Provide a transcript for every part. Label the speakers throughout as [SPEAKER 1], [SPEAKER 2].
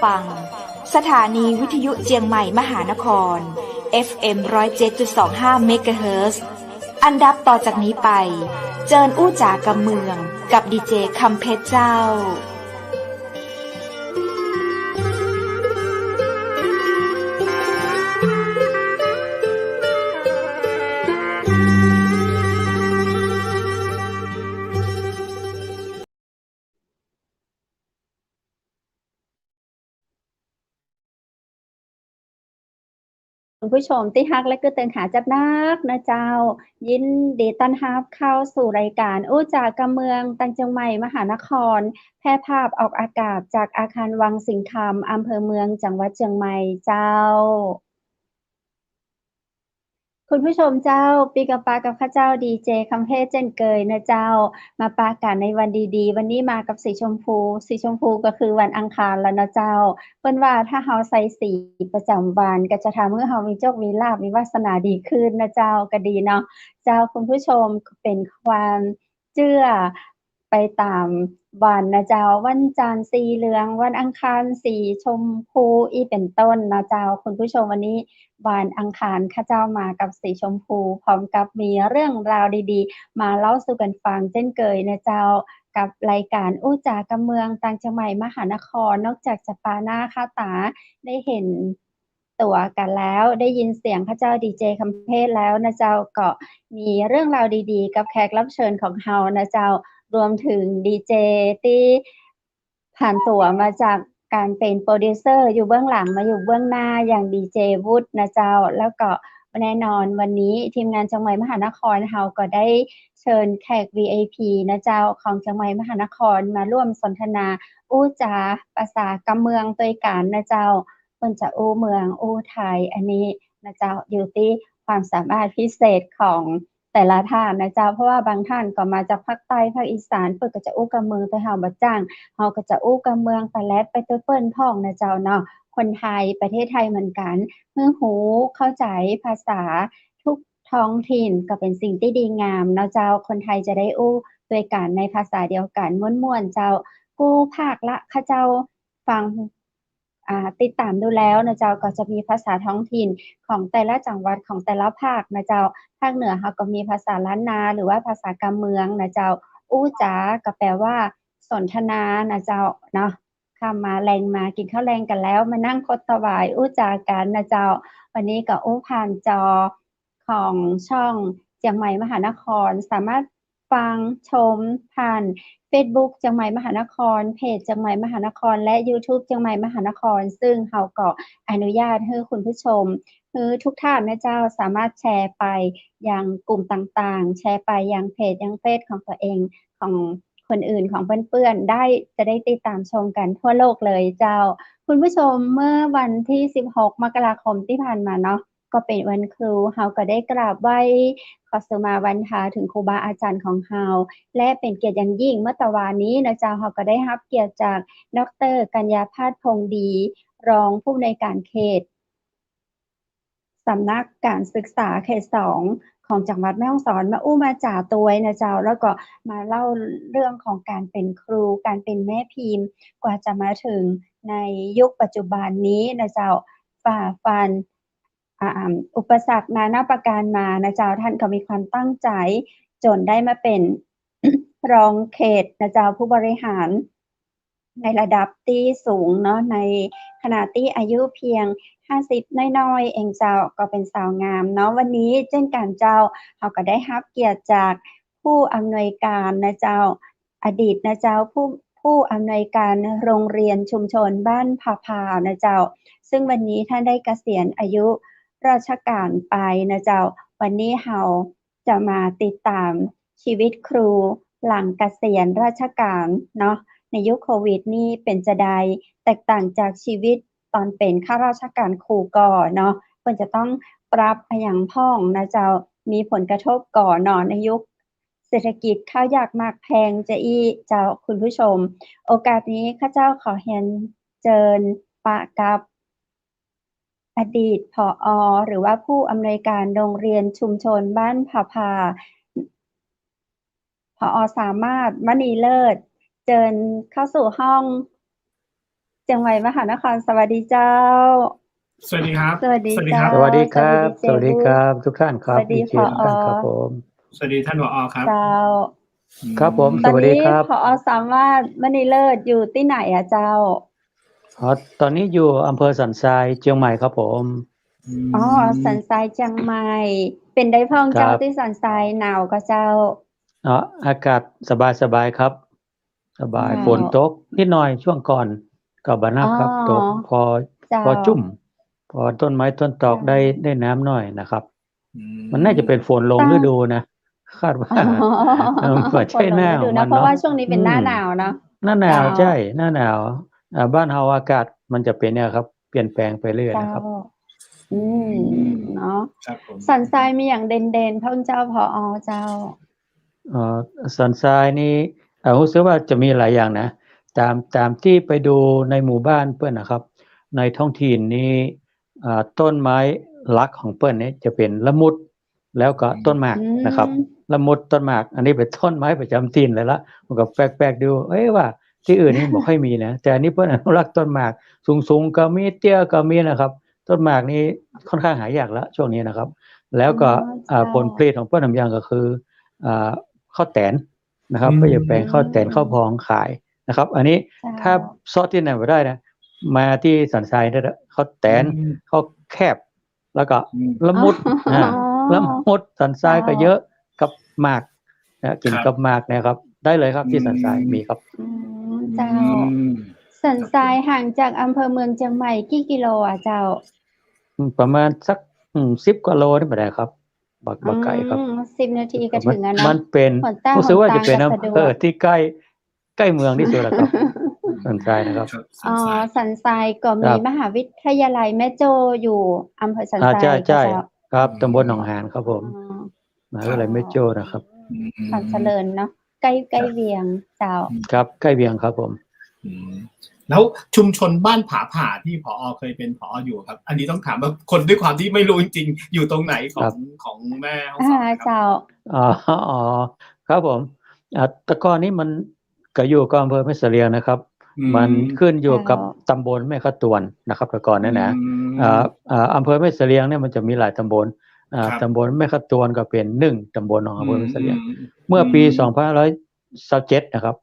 [SPEAKER 1] ฟังสถานีวิทยุเจียงใหม่มหานคร FM 107.25 เมกะเฮิรตซ์อันดับต่อจากนี้ไปเจิญอู้จ๋ากำเมืองกับดีเจคำเพชรเจ้า
[SPEAKER 2] คุณผู้ชมที่ฮักและก็เตือนหาจับนักนะเจ้ายินดีต้อนรับเข้าสู่รายการอู้จากกำเมืองตังเจียงใหม่มหานครแพร่ภาพออกอากาศจากอาคารวังสิงห์คำอำเภอเมืองจังหวัดเชียงใหม่เจ้าคุณผู้ชมเจ้าปีกับปากับข้าเจ้าดีเจคำเพชรเจนเกยนะเจ้ามาปากันในวันดีๆวันนี้มากับสีชมพูสีชมพูก็คือวันอังคารแล้วนะเจ้าเปิ้นว่าถ้าเฮาใส่สีประจำวันก็จะทำให้เฮามีโชคมีลาภมีวาสนาดีขึ้นนะเจ้าก็ดีเนาะเจ้าคุณผู้ชมเป็นความเชื่อไปตามวันนะเจ้าวันจันทร์สีเหลืองวันอังคารสีชมพูอีเป็นต้นนะเจ้าคุณผู้ชมวันนี้วันอังคารข้าเจ้ามากับสีชมพูพร้อมกับมีเรื่องราวดีๆมาเล่าสู่กันฟังเช่นเคยนะเจ้ากับรายการอู้จากำเมืองต่างจังใหม่มหานครนอกจากจะปาหน้าค่าตาได้เห็นตัวกันแล้วได้ยินเสียงพระเจ้าดีเจคำเพชรแล้วนะเจ้าก็มีเรื่องราวดีๆกับแขกรับเชิญของเฮานะเจ้ารวมถึงดีเจที่ผ่านตัวมาจากการเป็นโปรดิวเซอร์อยู่เบื้องหลังมาอยู่เบื้องหน้าอย่างดีเจวุฒินะเจ้าแล้วก็แน่นอนวันนี้ทีมงานจังหวัดมหานครเฮาก็ได้เชิญแขก VIP นะเจ้าของจังหวัดมหานครมาร่วมสนทนาอู้จาภาษากำเมืองตัวยกันนะเจ้าเพิ่นจะอู้เมืองอู้ไทยอันนี้นะเจ้าอยู่ที่ความสามารถพิเศษของแต่ละท่านนะเจ้าเพราะว่าบางท่านก็มาจากภาคใต้ภาคอีสานเพิ่นก็จะอู้กำเมืองแต่เฮาบ่จ้างเฮาก็จะอู้กำเมืองไปแลดไปเตื้อเปิ้นพ้องนะเจ้าเนาะคนไทยประเทศไทยเหมือนกันฮือฮู้เข้าใจภาษาทุกท้องถิ่นก็เป็นสิ่งที่ดีงามเนาะเจ้าคนไทยจะได้อู้ด้วยกันในภาษาเดียวกันม่วนๆเจ้ากู้ภาคละเขาเจ้าฟังติดตามดูแล้วนะเจ้าก็จะมีภาษาท้องถิ่นของแต่ละจังหวัดของแต่ละภาคนะเจ้าภาคเหนือเขาก็มีภาษาล้านนาหรือว่าภาษากำเมืองนะเจ้าอู้จ๋าก็แปลว่าสนทนานะเจ้าเนาะข้ามมาแรงมากินข้าวแรงกันแล้วมานั่งคดถวายอู้จากันนะเจ้าวันนี้ก็อู้ผ่านจอของช่องเจียงใหม่มหานครสามารถฟังชมผ่านเฟซบุ๊กเจียงใหม่มหานครเพจเจียงใหม่มหานครและยูทูบเจียงใหม่มหานครซึ่งเราก็อนุญาตให้คุณผู้ชมคือทุกท่านนะเจ้าสามารถแชร์ไปยังกลุ่มต่างๆแชร์ไปยังเพจยังเฟซของตัวเองของคนอื่นของเพื่อนๆได้จะได้ติดตามชมกันทั่วโลกเลยเจ้าคุณผู้ชมเมื่อวันที่16มกราคมที่ผ่านมาเนาะก็เป็นวันครูเราก็ได้กราบไหว้ขอสมาวันทาถึงครูบาอาจารย์ของเราและเป็นเกียรติอย่างยิ่งเมื่อตะวานนี้นะเจ้าเราก็ได้รับเกียรติจากดร.กัญญาภาสพงษ์ดีรองผู้อำนวยการเขตสำนักการศึกษาเขต2ของจังหวัดแม่ฮ่องสอนมาอู้มาจ่าตัวยนะเจ้าแล้วก็มาเล่าเรื่องของการเป็นครูการเป็นแม่พิมพ์กว่าจะมาถึงในยุคปัจจุบันนี้นะเจ้าฝ่าฟันอุปสรรคนานาประการมานะเจ้าท่านก็มีความตั้งใจจนได้มาเป็น รองเขตนะเจ้าผู้บริหารในระดับที่สูงเนาะในขณะที่อายุเพียง50น้อยๆเองเจ้าก็เป็นสาวงามเนาะวันนี้เช่นกันเจ้าเราก็ได้รับเกียรติจากผู้อำนวยการนะเจ้าอดีตนะเจ้าผู้อำนวยการโรงเรียนชุมชนบ้านผาพานะเจ้าซึ่งวันนี้ท่านได้เกษียณอายุราชการไปนะเจ้าวันนี้เราจะมาติดตามชีวิตครูหลังเกษียณราชการเนาะในยุคโควิดนี่เป็นจะใดแตกต่างจากชีวิตตอนเป็นข้าราชการครูก่อเนาะเพิ่นจะต้องปรับอะหยังพ้องนะเจ้ามีผลกระทบก่อเนาะในยุคเศรษฐกิจข้าวยากหมากแพงจะอี้เจ้าคุณผู้ชมโอกาสนี้ข้าเจ้าขอเรียนเชิญปะกับอดีตผอ.หรือว่าผู้อำนวยการโรงเรียนชุมชนบ้านผาพาผอ.สามารถมณีเลิศเชิญเข้าสู่ห้อง เชียงใหม่มหานครสวัสดีเจ้า
[SPEAKER 3] สวัสดีครับ
[SPEAKER 2] สวัสดี
[SPEAKER 3] สวัสดี
[SPEAKER 2] เจ้า
[SPEAKER 3] ครับ
[SPEAKER 4] สวัสดีครับ
[SPEAKER 2] สวัสดี
[SPEAKER 4] สวัสดีครับทุกท่านค
[SPEAKER 2] ส
[SPEAKER 4] รับ
[SPEAKER 2] วัสดี
[SPEAKER 4] ดีเจ
[SPEAKER 2] ผอ
[SPEAKER 4] ทุกท่านครับผม
[SPEAKER 3] สวัสดีท่านผอครับ
[SPEAKER 2] เจ้า
[SPEAKER 4] ครับผม
[SPEAKER 2] ตอน
[SPEAKER 4] สวัสดี
[SPEAKER 2] นี้
[SPEAKER 4] ครับ
[SPEAKER 2] ผอสามารถมณีเลิศอยู่ที่ไหนอะเจ้า
[SPEAKER 4] ตอนนี้อยู่อำเภอสันทรายเชียงใหม่ครับผม
[SPEAKER 2] อ๋อสันทรายเชียงใหม่ เป็นได้พ้องเจ้า
[SPEAKER 4] ครับ
[SPEAKER 2] ที่สันทรายหนาวก็เจ้า
[SPEAKER 4] อากาศสบายครับ สบาย
[SPEAKER 2] ว้าว
[SPEAKER 4] ฝนตกนิดหน่อยช่วงก่อนก็บ่นักครับ
[SPEAKER 2] อ๋อ
[SPEAKER 4] ตกพอ
[SPEAKER 2] เจ้า
[SPEAKER 4] พอจุ่ม พอต้นไม้ต้นตอก
[SPEAKER 2] เจ้า
[SPEAKER 4] ได้น้ำหน่อยนะครับ มันน่าจะเป็นฝนลง
[SPEAKER 2] เจ้า
[SPEAKER 4] ฤดูนะ คาดว่า
[SPEAKER 2] อ๋อ
[SPEAKER 4] ไม่ใช่หน้า
[SPEAKER 2] ฝ
[SPEAKER 4] ของ
[SPEAKER 2] ล
[SPEAKER 4] มั
[SPEAKER 2] ง
[SPEAKER 4] น
[SPEAKER 2] ฤดูเพราะ
[SPEAKER 4] เนาะ
[SPEAKER 2] ว่าช่วงนี้เป็นหน้า
[SPEAKER 4] อืม
[SPEAKER 2] หนาวเนาะ
[SPEAKER 4] หน้าหนาว
[SPEAKER 2] เจ้า
[SPEAKER 4] ใช่หน้าหนาวบ้านเฮาอากาศมันจะเป็นเนี่ยครับ เปลี่ยนแปลงไปเรื่อย
[SPEAKER 2] เจ้า
[SPEAKER 4] นะครับ
[SPEAKER 2] อืมเนาะ
[SPEAKER 3] ครับผม
[SPEAKER 2] สันทรายมีอย่างเด่นๆพ้องเจ้าผอเจ้า
[SPEAKER 4] สันทรายนี่รู้สึกว่าจะมีหลายอย่างนะ ตามที่ไปดูในหมู่บ้านเปิ้นนะครับ ในท้องถิ่นนี้ต้นไม้หลักของเปิ้นเนี่ยจะเป็นละมุด แล้วก็ต้นหมากนะครับ ละมุดต้นหมาก อันนี้เป็นต้นไม้ประจำถิ่นเลยละมันก็แปลกๆดูว่าที่อื่นนี่บ่ค่อยมีนะ แต่อันนี้เพิ่นอนุรักษ์ต้นหมาก สูงๆก็มีเตี้ยก็มีนะครับ ต้นหมากนี้ค่อนข้างหายากแล้วช่วงนี้นะครับ แล้วก็
[SPEAKER 2] เจ้า
[SPEAKER 4] ผลผลิตของเปิ้นทำอย่างก็คือข้าวแตนนะครับ
[SPEAKER 3] อืม
[SPEAKER 4] ก็จะแปลงข้าวแตนข้าวพองขายนะครับ อันนี้
[SPEAKER 2] เจ้า
[SPEAKER 4] ถ้าซอสที่ไหนบ่ได้นะ มาที่สันทรายได้แล้วข้าวแตนข้าวแคบ แล้วก็ละมุด
[SPEAKER 2] อ๋อ
[SPEAKER 4] ละมุดสันทรายก็
[SPEAKER 2] เจ้า
[SPEAKER 4] เยอะกับหมากนะกิน
[SPEAKER 3] ครับ
[SPEAKER 4] กับหมากนะครับ ได้เลยครับที่สันทรายมีครับ
[SPEAKER 2] อืมเจ้า
[SPEAKER 3] อืม
[SPEAKER 2] สันทรายห่างจากอำเภอเมืองเชียงใหม่กี่กิโลอ่ะเจ้า
[SPEAKER 4] ประมาณสัก10กว่าโลนี่บ่ได้ครับบ่ไกลครับ
[SPEAKER 2] 10 นาทีก็ถึงอะ
[SPEAKER 4] มั
[SPEAKER 2] เนาะ
[SPEAKER 4] นเป็น
[SPEAKER 2] หนทาง
[SPEAKER 4] รู้สึกว่าจะเป็น
[SPEAKER 2] หนทางก็
[SPEAKER 4] อำ
[SPEAKER 2] สะดวก
[SPEAKER 4] เภอที่ใกล้เมืองที่สุดแล้วครับ สันทรายนะครับ
[SPEAKER 3] ครับ
[SPEAKER 2] อ๋อ สันทรายก็
[SPEAKER 4] ครั
[SPEAKER 2] มี
[SPEAKER 4] บ
[SPEAKER 2] มหาวิทยาลัยแม่โจ้อยู่อำเภอสันทราย
[SPEAKER 4] ใช่
[SPEAKER 2] ก็เจ้า
[SPEAKER 4] ครับตำบลหนองหานครับผ
[SPEAKER 2] อ๋อ
[SPEAKER 4] มมหาวิทยาลัยแม่โจ้นะครับ
[SPEAKER 2] สันเจริญเนาะใกล้เวียงเจ้า
[SPEAKER 4] ครับใกล้เวียงครับผม
[SPEAKER 3] อืมแล้วชุมชนบ้านผาผ่าที่ผอเคยเป็นผออยู่ครับ อันนี้ต้องถามว่าคนด้วยความที่ไม่รู้จริงๆอยู่ตรงไหนของแม่ห้องสอนครับ
[SPEAKER 2] เจ้า
[SPEAKER 4] อ๋อครับผมแต่ก่อนนี้มันก็อยู่กับอำเภอแม่เสลียงนะครับ มันขึ้นอยู่กับตำบลแม่ขะตวนนะครับแต่ก่อนนั่นนะอำเภอแม่เสลียงเนี่ยมันจะมีหลายตำบลตำบลแม่ขะตวนก็เป็น1ตำบลของอำเภอแม่เสลียง เมื่อปี2527นะครับ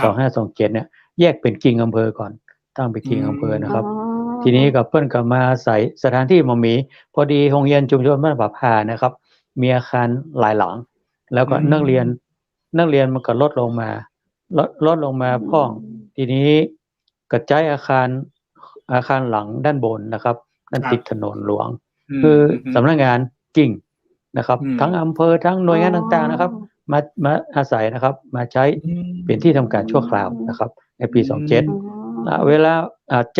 [SPEAKER 4] 2527เนี่ยแยกเป็นกิ่งอำเภอก่อนตั้งเป็นกิ่งอำเภอนะครับ ทีนี้ก็เพิ่นก็มาอาศัยสถานที่บ่มีพอดีโรงเรียนชุมชนบ้านผาผ่านะครับ มีอาคารหลายหลัง แล้วก็นักเรียนมันก็ลดลงมาพ้อง ทีนี้กระจายอาคารหลังด้านบนนะครับด้านติดถนนหลวง คือสำนักงานกิ่งนะครับ ทั้งอำเภอทั้งหน่วยงานต่างๆนะครับ มาอาศัยนะครับ มาใช้เป็นที่ทำการชั่วคราวนะครับ ในปี27เวลา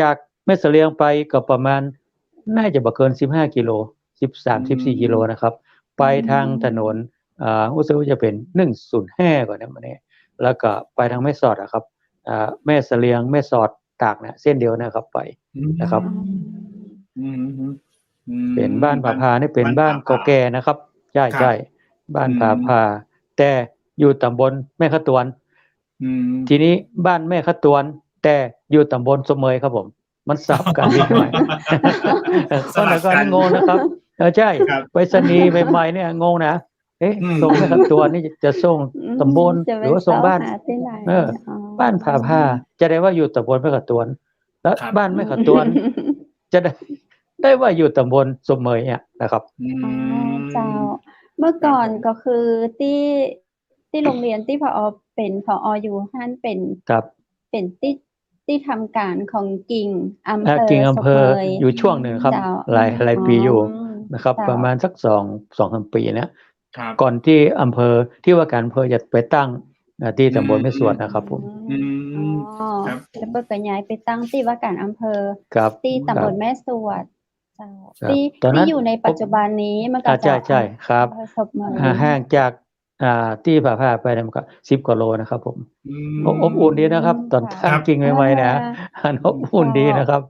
[SPEAKER 4] จากแม่เสลียงไปก็ประมาณน่าจะบ่เกิน15กิโล13-14กิโลนะครับ ไปทางถนนรู้สึกว่าจะเป็น105ก่อนนะมื้อนี้แล้วก็ไปทางแม่สอดอะครับแม่เสลียงแม่สอดตากเนี่ยเส้นเดียวนะครับไปนะครับ เป็นบ้านผาพานี่เป็นบ้านเก่าแก่นะครับใช่ๆบ้านผาพาแต่อยู่ตำบลแม่ขะตวนทีนี้บ้านแม่ขะตวนแต่อยู่ตำบลสมเมยครับผมมันสับกันนิดหน่อยคนละก็งงนะครับใช่ไปสนีย์ใหม่ๆเนี่ยงงนะส่งแม่ขะตวนนี่จะส่งตำบลหรือว่าส่งบ้านบ้านผาพาจะได้ว่าอยู่ตำบลแม่ขะตวนแล้วบ้านแม่ขะตวนจะได้ว่าอยู่ตำบลสมเมยเนี่ยนะครับ
[SPEAKER 2] เจ้าเมื่อก่อนก็คือที่โรงเรียนที่ผอเป็นผออยู่นั่นเป็นที่ทำการของกิ่งอำเภอ
[SPEAKER 4] กิ่งอำเภอ
[SPEAKER 2] สมย
[SPEAKER 4] อยู่ช่วงหนึ่งครับหลายปีอยู่นะครับประมาณสัก2-3 ปีนะก่อนที่อำเภอที่ว่าการอำเภอจะไปตั้งที่ตำบลแม่สวดนะครับผม
[SPEAKER 2] แล้วเปิดก็ย้ายไปตั้งที่ว่าการอำเภอที่ตำบลแม่สวดที่อยู่ในปัจจุบันนี้มันก็จะ
[SPEAKER 4] ใช่ครับห่างจากที่ผาพาไปมันก็10กว่าโลนะครับผมอบอุ่นดีนะครับตอนตั้งกิ่งใหม่ๆนะอบอุ่นดีนะครับ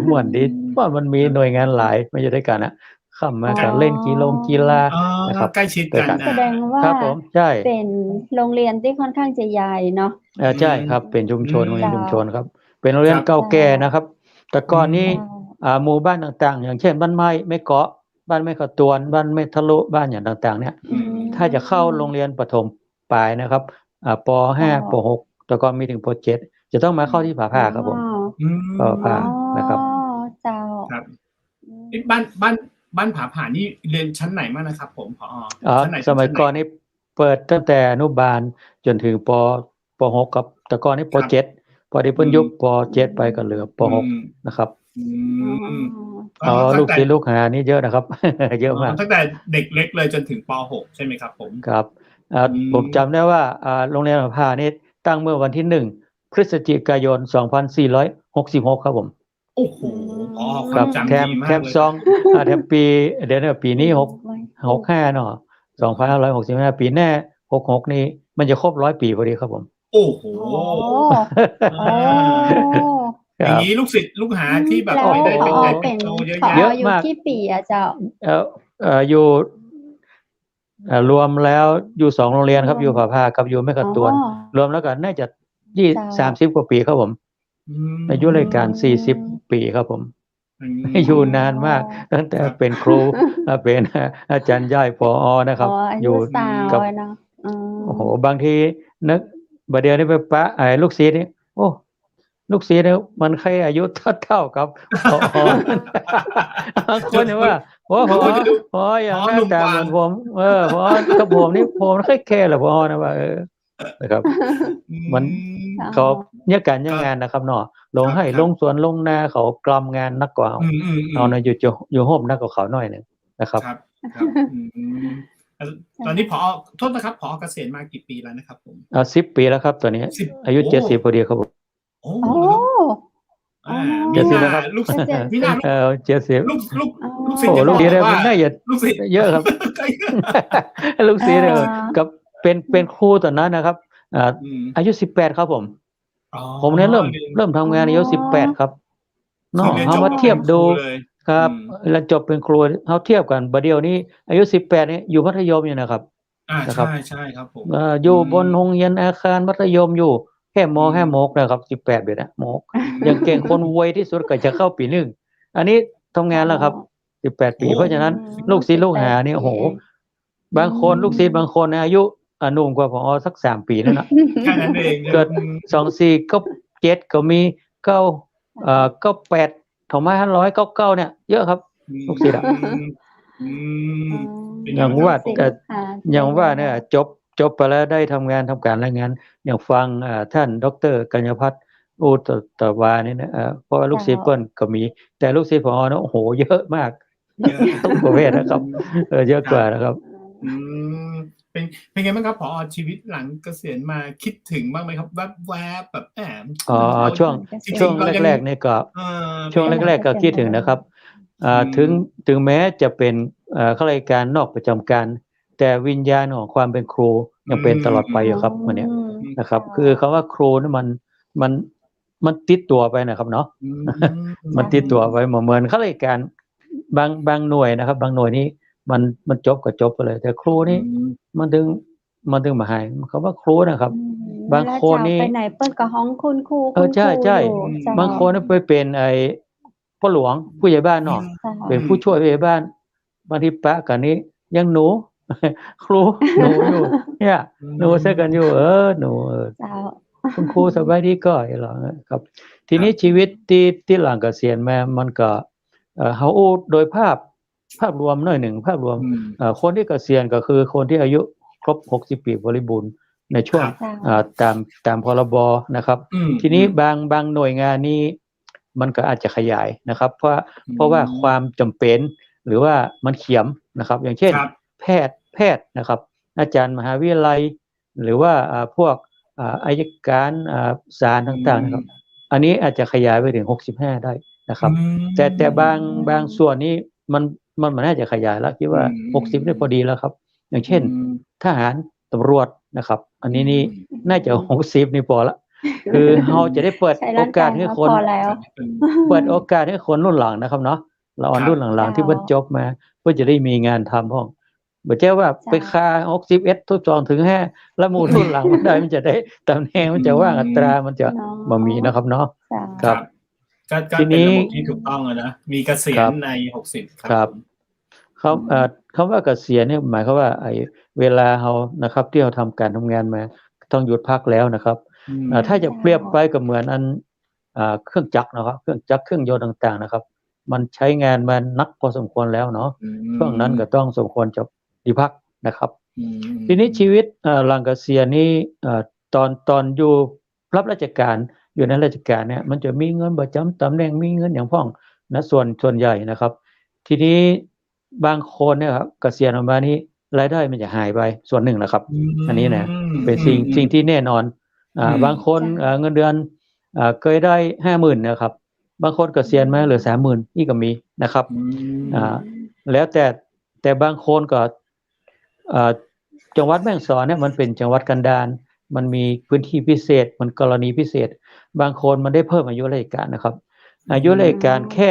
[SPEAKER 4] ม่วนดีเพราะมันมีหน่วยงานหลายไม่ใช่ด้วยกันนะเข้ามาก็เล่นกีฬานะครับ
[SPEAKER 3] ใกล้ชิดกัน
[SPEAKER 2] แสดงว่า
[SPEAKER 4] ครับผมใช่
[SPEAKER 2] เป็นโรงเรียนที่ค่อนข้างจะใหญ่เนาะ
[SPEAKER 4] ใช่ครับเป็นชุมชนโรงเรียนชุมชนครับ เป็นโรงเรียน
[SPEAKER 3] ครับ
[SPEAKER 4] เก่าแก่นะครับ แต่ก่อนนี้
[SPEAKER 2] เจ้า
[SPEAKER 4] หมู่บ้านต่างๆ อย่างเช่นบ้านไม้ไม่เกาะบ้านไม่ขะตวนบ้านไม่ทะลุบ้านอย่างต่างๆ เนี่ย
[SPEAKER 3] อืม
[SPEAKER 4] ถ้าจะเข้าโรงเรียนประถมปลายนะครับป .5 ป .6 แต่ก่อนมีถึงป .7 จะต้องมาเข้าที่ผา
[SPEAKER 2] อ๋อ
[SPEAKER 4] ครับผม
[SPEAKER 3] อืม
[SPEAKER 4] ก็ผ่านะครับ
[SPEAKER 2] เจ้า
[SPEAKER 3] ครับ
[SPEAKER 2] อืม
[SPEAKER 3] เอ๊ะบ้านผาผ่านี่เรียนชั้นไหนมากนะครับผมผอชั้นไหน
[SPEAKER 4] สมัย
[SPEAKER 3] ชั้ไห
[SPEAKER 4] ก่อนนี่เปิดตั้งแต่อนุบาลจนถึงป .6 ครับแต่ก่อนนี่ป
[SPEAKER 3] ครับ
[SPEAKER 4] .7 พอดีเพิ่นยุบป .7 ไปก็เหลือป
[SPEAKER 3] อืม
[SPEAKER 4] .6 นะครับ
[SPEAKER 3] อื
[SPEAKER 2] อ๋อ
[SPEAKER 3] ม
[SPEAKER 4] ลูกศิษย์ลูกหานี่เยอะนะครับ เยอะมาก
[SPEAKER 3] ตั้งแต่เด็กเล็กเลยจนถึงป .6 ใช่ไหมครับผม
[SPEAKER 4] ครับ
[SPEAKER 3] อืม
[SPEAKER 4] ผมจำได้ว่าโรงเรียนผาผ่านี่ตั้งเมื่อวันที่1 พฤศจิกายน 2466 ครับผม
[SPEAKER 3] โอ้โหผอค
[SPEAKER 4] ครั
[SPEAKER 3] วา
[SPEAKER 4] บ
[SPEAKER 3] มจำ
[SPEAKER 4] แถม
[SPEAKER 3] ดีมา
[SPEAKER 4] แถ
[SPEAKER 3] ก
[SPEAKER 4] ม
[SPEAKER 3] เลย
[SPEAKER 4] ซองแถมปีเดี๋ยวนะปีนี้65เนาะ2565 ปีหน้า66 นี่มันจะครบ100 ปีพอดีครับผม
[SPEAKER 3] โอ้โห
[SPEAKER 2] โอ้ โอ้
[SPEAKER 4] ค
[SPEAKER 3] อย่า
[SPEAKER 4] รั
[SPEAKER 3] ง
[SPEAKER 4] บ
[SPEAKER 3] นี้ลูกศิษย์ลูกหาที่แบบ
[SPEAKER 2] แล้ว
[SPEAKER 3] ไม่ได้
[SPEAKER 2] ผ
[SPEAKER 3] เป็น
[SPEAKER 2] อ
[SPEAKER 3] ใหญ่
[SPEAKER 2] เป็
[SPEAKER 3] เป็น
[SPEAKER 2] น
[SPEAKER 3] โตเยอะ
[SPEAKER 2] ผอ
[SPEAKER 3] แยะ
[SPEAKER 4] เยอะ
[SPEAKER 2] อยู่
[SPEAKER 4] มาก
[SPEAKER 2] กี่ปีอะเจ้า
[SPEAKER 4] อยู่รวมแล้วอยู่2โรงเรียนครับอยู่ผาผ่ากับอยู่แม่กะตวน
[SPEAKER 2] อ๋อ
[SPEAKER 4] รวมแล้วก็น่าจะ
[SPEAKER 2] เจ้า
[SPEAKER 4] 30 กว่าปีครับผม
[SPEAKER 3] อืม
[SPEAKER 4] อายุรายการ40 ปีครับผม
[SPEAKER 3] อืม
[SPEAKER 4] อยู่นานมาก ตั้งแต่
[SPEAKER 3] ครับ
[SPEAKER 4] เป็นครูเป็นอาจารย์ย่อยผอนะครับ
[SPEAKER 2] อ๋ออายุสาว
[SPEAKER 4] กับ
[SPEAKER 2] อะเนาะอืม
[SPEAKER 4] โอ้โหบางทีนึกบัดเดี๋ยวนี้ไปปะลูกศิษย์นี่โอ้ลูกศิษย์เนี่ยมันใครอายุเท่ากับผอ บางคนเนี่ยว่าผออย่างหน้าตาเหมือนผมผอกับผมนี่ผมไม่ค่อยแคร์หรอกผอนะว่านะครับ มัน
[SPEAKER 2] อ๋อ
[SPEAKER 4] เขาเนี่ยการเนี่ยงานนะครับเนาะลงให้
[SPEAKER 3] ครับ
[SPEAKER 4] ลงสวนลงนาเขากลำงานนักกว่า
[SPEAKER 3] อืม
[SPEAKER 4] เอานะอยู่โฮมนักกว่าเขาหน่อยหนึงนะครับ
[SPEAKER 3] ครับครับอืมตอนนี้ผอโทษนะครับผอเกษียณมากี่ปีแล้วนะครับผม
[SPEAKER 4] 10 ปีแล้วครับตัวนี้
[SPEAKER 3] 10
[SPEAKER 4] อายุ
[SPEAKER 3] โอ้
[SPEAKER 4] 70พอดีครับผม
[SPEAKER 3] โอ้
[SPEAKER 2] โอ้
[SPEAKER 3] อ่า
[SPEAKER 4] เจ็
[SPEAKER 3] มี
[SPEAKER 4] ดสิบ
[SPEAKER 3] ห
[SPEAKER 4] แล้ว
[SPEAKER 3] น้า
[SPEAKER 4] ครับ
[SPEAKER 3] ลูกศิษย์
[SPEAKER 2] เจ็ดสิบ
[SPEAKER 3] มีหน้า
[SPEAKER 4] 70
[SPEAKER 3] ลูก
[SPEAKER 2] อ๋อ
[SPEAKER 3] ศิษย์
[SPEAKER 4] โอ้
[SPEAKER 3] จะ
[SPEAKER 4] ลู
[SPEAKER 3] บ
[SPEAKER 4] ก
[SPEAKER 3] อก
[SPEAKER 4] ศิษย์เนี่ย
[SPEAKER 3] ว่า
[SPEAKER 4] มันน่าจะ
[SPEAKER 3] ลูกศิษย์
[SPEAKER 4] เยอะครับ ลูกศิษย์เนี่ยกับเป็นครูตอนนั้นนะครับ
[SPEAKER 3] อืม
[SPEAKER 4] อายุ18ครับผม
[SPEAKER 3] อ๋อ
[SPEAKER 4] ผมเนี่ยเริ่มทำงานอายุ18ครับเนาะ
[SPEAKER 3] คือเรียน
[SPEAKER 4] เอา
[SPEAKER 3] จบ
[SPEAKER 4] มา
[SPEAKER 3] ก็
[SPEAKER 4] เทียบ
[SPEAKER 3] เป็นค
[SPEAKER 4] ดู
[SPEAKER 3] เลย
[SPEAKER 4] ครับ
[SPEAKER 3] อืม
[SPEAKER 4] แล้วจบเป็นครูเอาเทียบกันบัดเดียวนี้อายุ18นี่อยู่มัธยมอยู่นะครับ นะครั
[SPEAKER 3] ใช่
[SPEAKER 4] บ
[SPEAKER 3] ใช่ครับผม
[SPEAKER 4] อยู่บนโรงเรียนอาคารมัธยมอยู่แค่ม
[SPEAKER 3] อืม
[SPEAKER 4] แค่มกนะครับ18เดือนนะมกยังเก่งคนรวยที่สุดก็จะเข้าปี1อันนี้ทำงานแล้วครับ18ปีเพราะฉะนั้นลูกศิษย์ลูกหานี่โอ้โหบางคนลูกศิษย์บางคนอายุหนุ่มกว่าผอสัก3 ปีนั่นนะ
[SPEAKER 3] แค่นั้นเอง
[SPEAKER 4] เกิด2497ก็มี98 2599เนี่ยเยอะครับ ลูกศิษย์อะ
[SPEAKER 3] อืม เป็น
[SPEAKER 4] อย่างว่า
[SPEAKER 2] ศิษย์
[SPEAKER 4] แต่
[SPEAKER 2] ลูกหา
[SPEAKER 4] อย่างว่าเนี่ยจบไปแล้วได้ทำงานทำการรายงานอย่างฟังท่านดร.กัญญพัฒน์อุตตวานี่นะเพราะว่าลูกศิษย์เปิ้นก็มี แต่ลูกศิษย์ผอเนาะโอ้โหเยอะมาก
[SPEAKER 3] เยอะ
[SPEAKER 4] ทุกประเภทนะครับเยอะกว่านะครับ
[SPEAKER 3] อืมเป็นไงบ้างครับผอชีวิตหลังเกษียณมาคิดถึงบ้างไหมครับแวบแบบเรา
[SPEAKER 4] ช่วง
[SPEAKER 3] จริงๆ
[SPEAKER 4] ช่วง
[SPEAKER 3] เรายัง
[SPEAKER 4] แรกๆนี่ก็
[SPEAKER 3] เออ
[SPEAKER 4] ช่วงแรกๆก็คิดถึงนะครับ
[SPEAKER 3] อืม
[SPEAKER 4] ถึงแม้จะเป็นข้าราชการนอกประจำการ แต่วิญญาณของความเป็นครูยังเป็นตลอดไปอยู่ครับวันเนี้ยนะครับ คือคำว่าครูนี่มันติดตัวไปนะครับเนาะ
[SPEAKER 3] อืม
[SPEAKER 4] มันติดตัวไว้เหมือนข้าราชการบางหน่วยนะครับ บางหน่วยนี่มันจบก็จบไปเลย แต่ครูนี่มันถึงมาให้คำว่าครูนะครับ บางคนนี่
[SPEAKER 2] ไปไหนเปิ้นก็ฮ้องคุณครู
[SPEAKER 4] ใช่
[SPEAKER 2] คุณครูอยู่เจ้
[SPEAKER 4] บางคนนี่ไปเป็นพ่อหลวงผู้ใหญ่บ้านเนาะ
[SPEAKER 2] เจ้า
[SPEAKER 4] เป็นผู้ช่วยผู้ใหญ่บ้านบางทีปะกันนี้ยังหนู ครูหนูอยู่เนี่ยหนูเสกันอยู่หนู
[SPEAKER 2] เจ้า
[SPEAKER 4] คุณครูสบายดีก็เหรอครับ ทีนี้ชีวิตที่หลังเกษียณมามันก็เฮาอู้โดยภาพรวมหน่อยหนึ่งภาพรวมคนที่เกษียณก็คือคนที่อายุครบ60 ปีบริบูรณ์ในช่วง ตามพรบนะครับ ทีนี้บางหน่วยงานนี้มันก็อาจจะขยายนะครับ เพราะว่าความจำเป็นหรือว่ามันเขียมนะครับ อย่างเช่น แพทย์นะครับ อาจารย์มหาวิทยาลัย หรือว่าพวกอัยการศาลต่างๆนะครับ อันนี้อาจจะขยายไปถึง65ได้นะครับ แต่บางส่วนนี้มันน่าจะขยายแล้วคิดว่า60ได้พอดีแล้วครับ อย่างเช่น ทหารตำรวจนะครับ อันนี้นี่น่าจะ60นี่พอละคือเราจะได้เปิดโอกาสให้คน
[SPEAKER 2] พอแล้ว
[SPEAKER 4] เปิดโอกาสให้คนรุ่นหลังนะครับเนาะเราอ่อนรุ่นหลังๆที่เพิ่นจบมาเพื่อจะได้มีงานทำพ้อง บ่ใช่ว่าไปค่า61ทดสอบถึง5แล้วหมู่รุ่นหลังมันได้มันจะได้ตำแหน่งมันจะว่างอัตรามันจะบ่มีนะครับเนาะ
[SPEAKER 3] ครับก็เป็นระบบที่ถูกต้องนะมีเกษียณใน60ครับ
[SPEAKER 4] คำว่าเกษียณเนี่ยหมายความว่าไอ้เวลาเฮานะครับที่เราทำการทำงานมาต้องหยุดพักแล้วนะครับถ้าจะเปรียบไปก็เหมือนอันเครื่องจักรนะครับเครื่องจักรเครื่องยนต์ต่างๆนะครับมันใช้งานมานักพอสมควรแล้วเนาะช่วงนั้นก็ต้องสมควรจะหยุดพักนะครับทีนี้ชีวิตหลังเกษียณนี้ตอนอยู่รับราชการอยู่ในราชการเนี่ยมันจะมีเงินประจำตำแหน่งมีเงินอย่างพ้องนะส่วนใหญ่นะครับทีนี้บางคนเนี่ยครับเกษียณออกมานี้รายได้มันจะหายไปส่วนหนึ่งนะครับอันนี้นะเป็นสิ่งที่แน่นอนบางคนเงินเดือนเคยได้ 50,000 นะครับบางคนเกษียณมาเหลือ 30,000 นี่ก็มีนะครับแล้วแต่บางคนก็จังหวัดแม่ฮ่องสอนเนี่ยมันเป็นจังหวัดกันดารมันมีพื้นที่พิเศษมันกรณีพิเศษบางคนมันได้เพิ่มอายุราชการนะครับอายุราชการแค่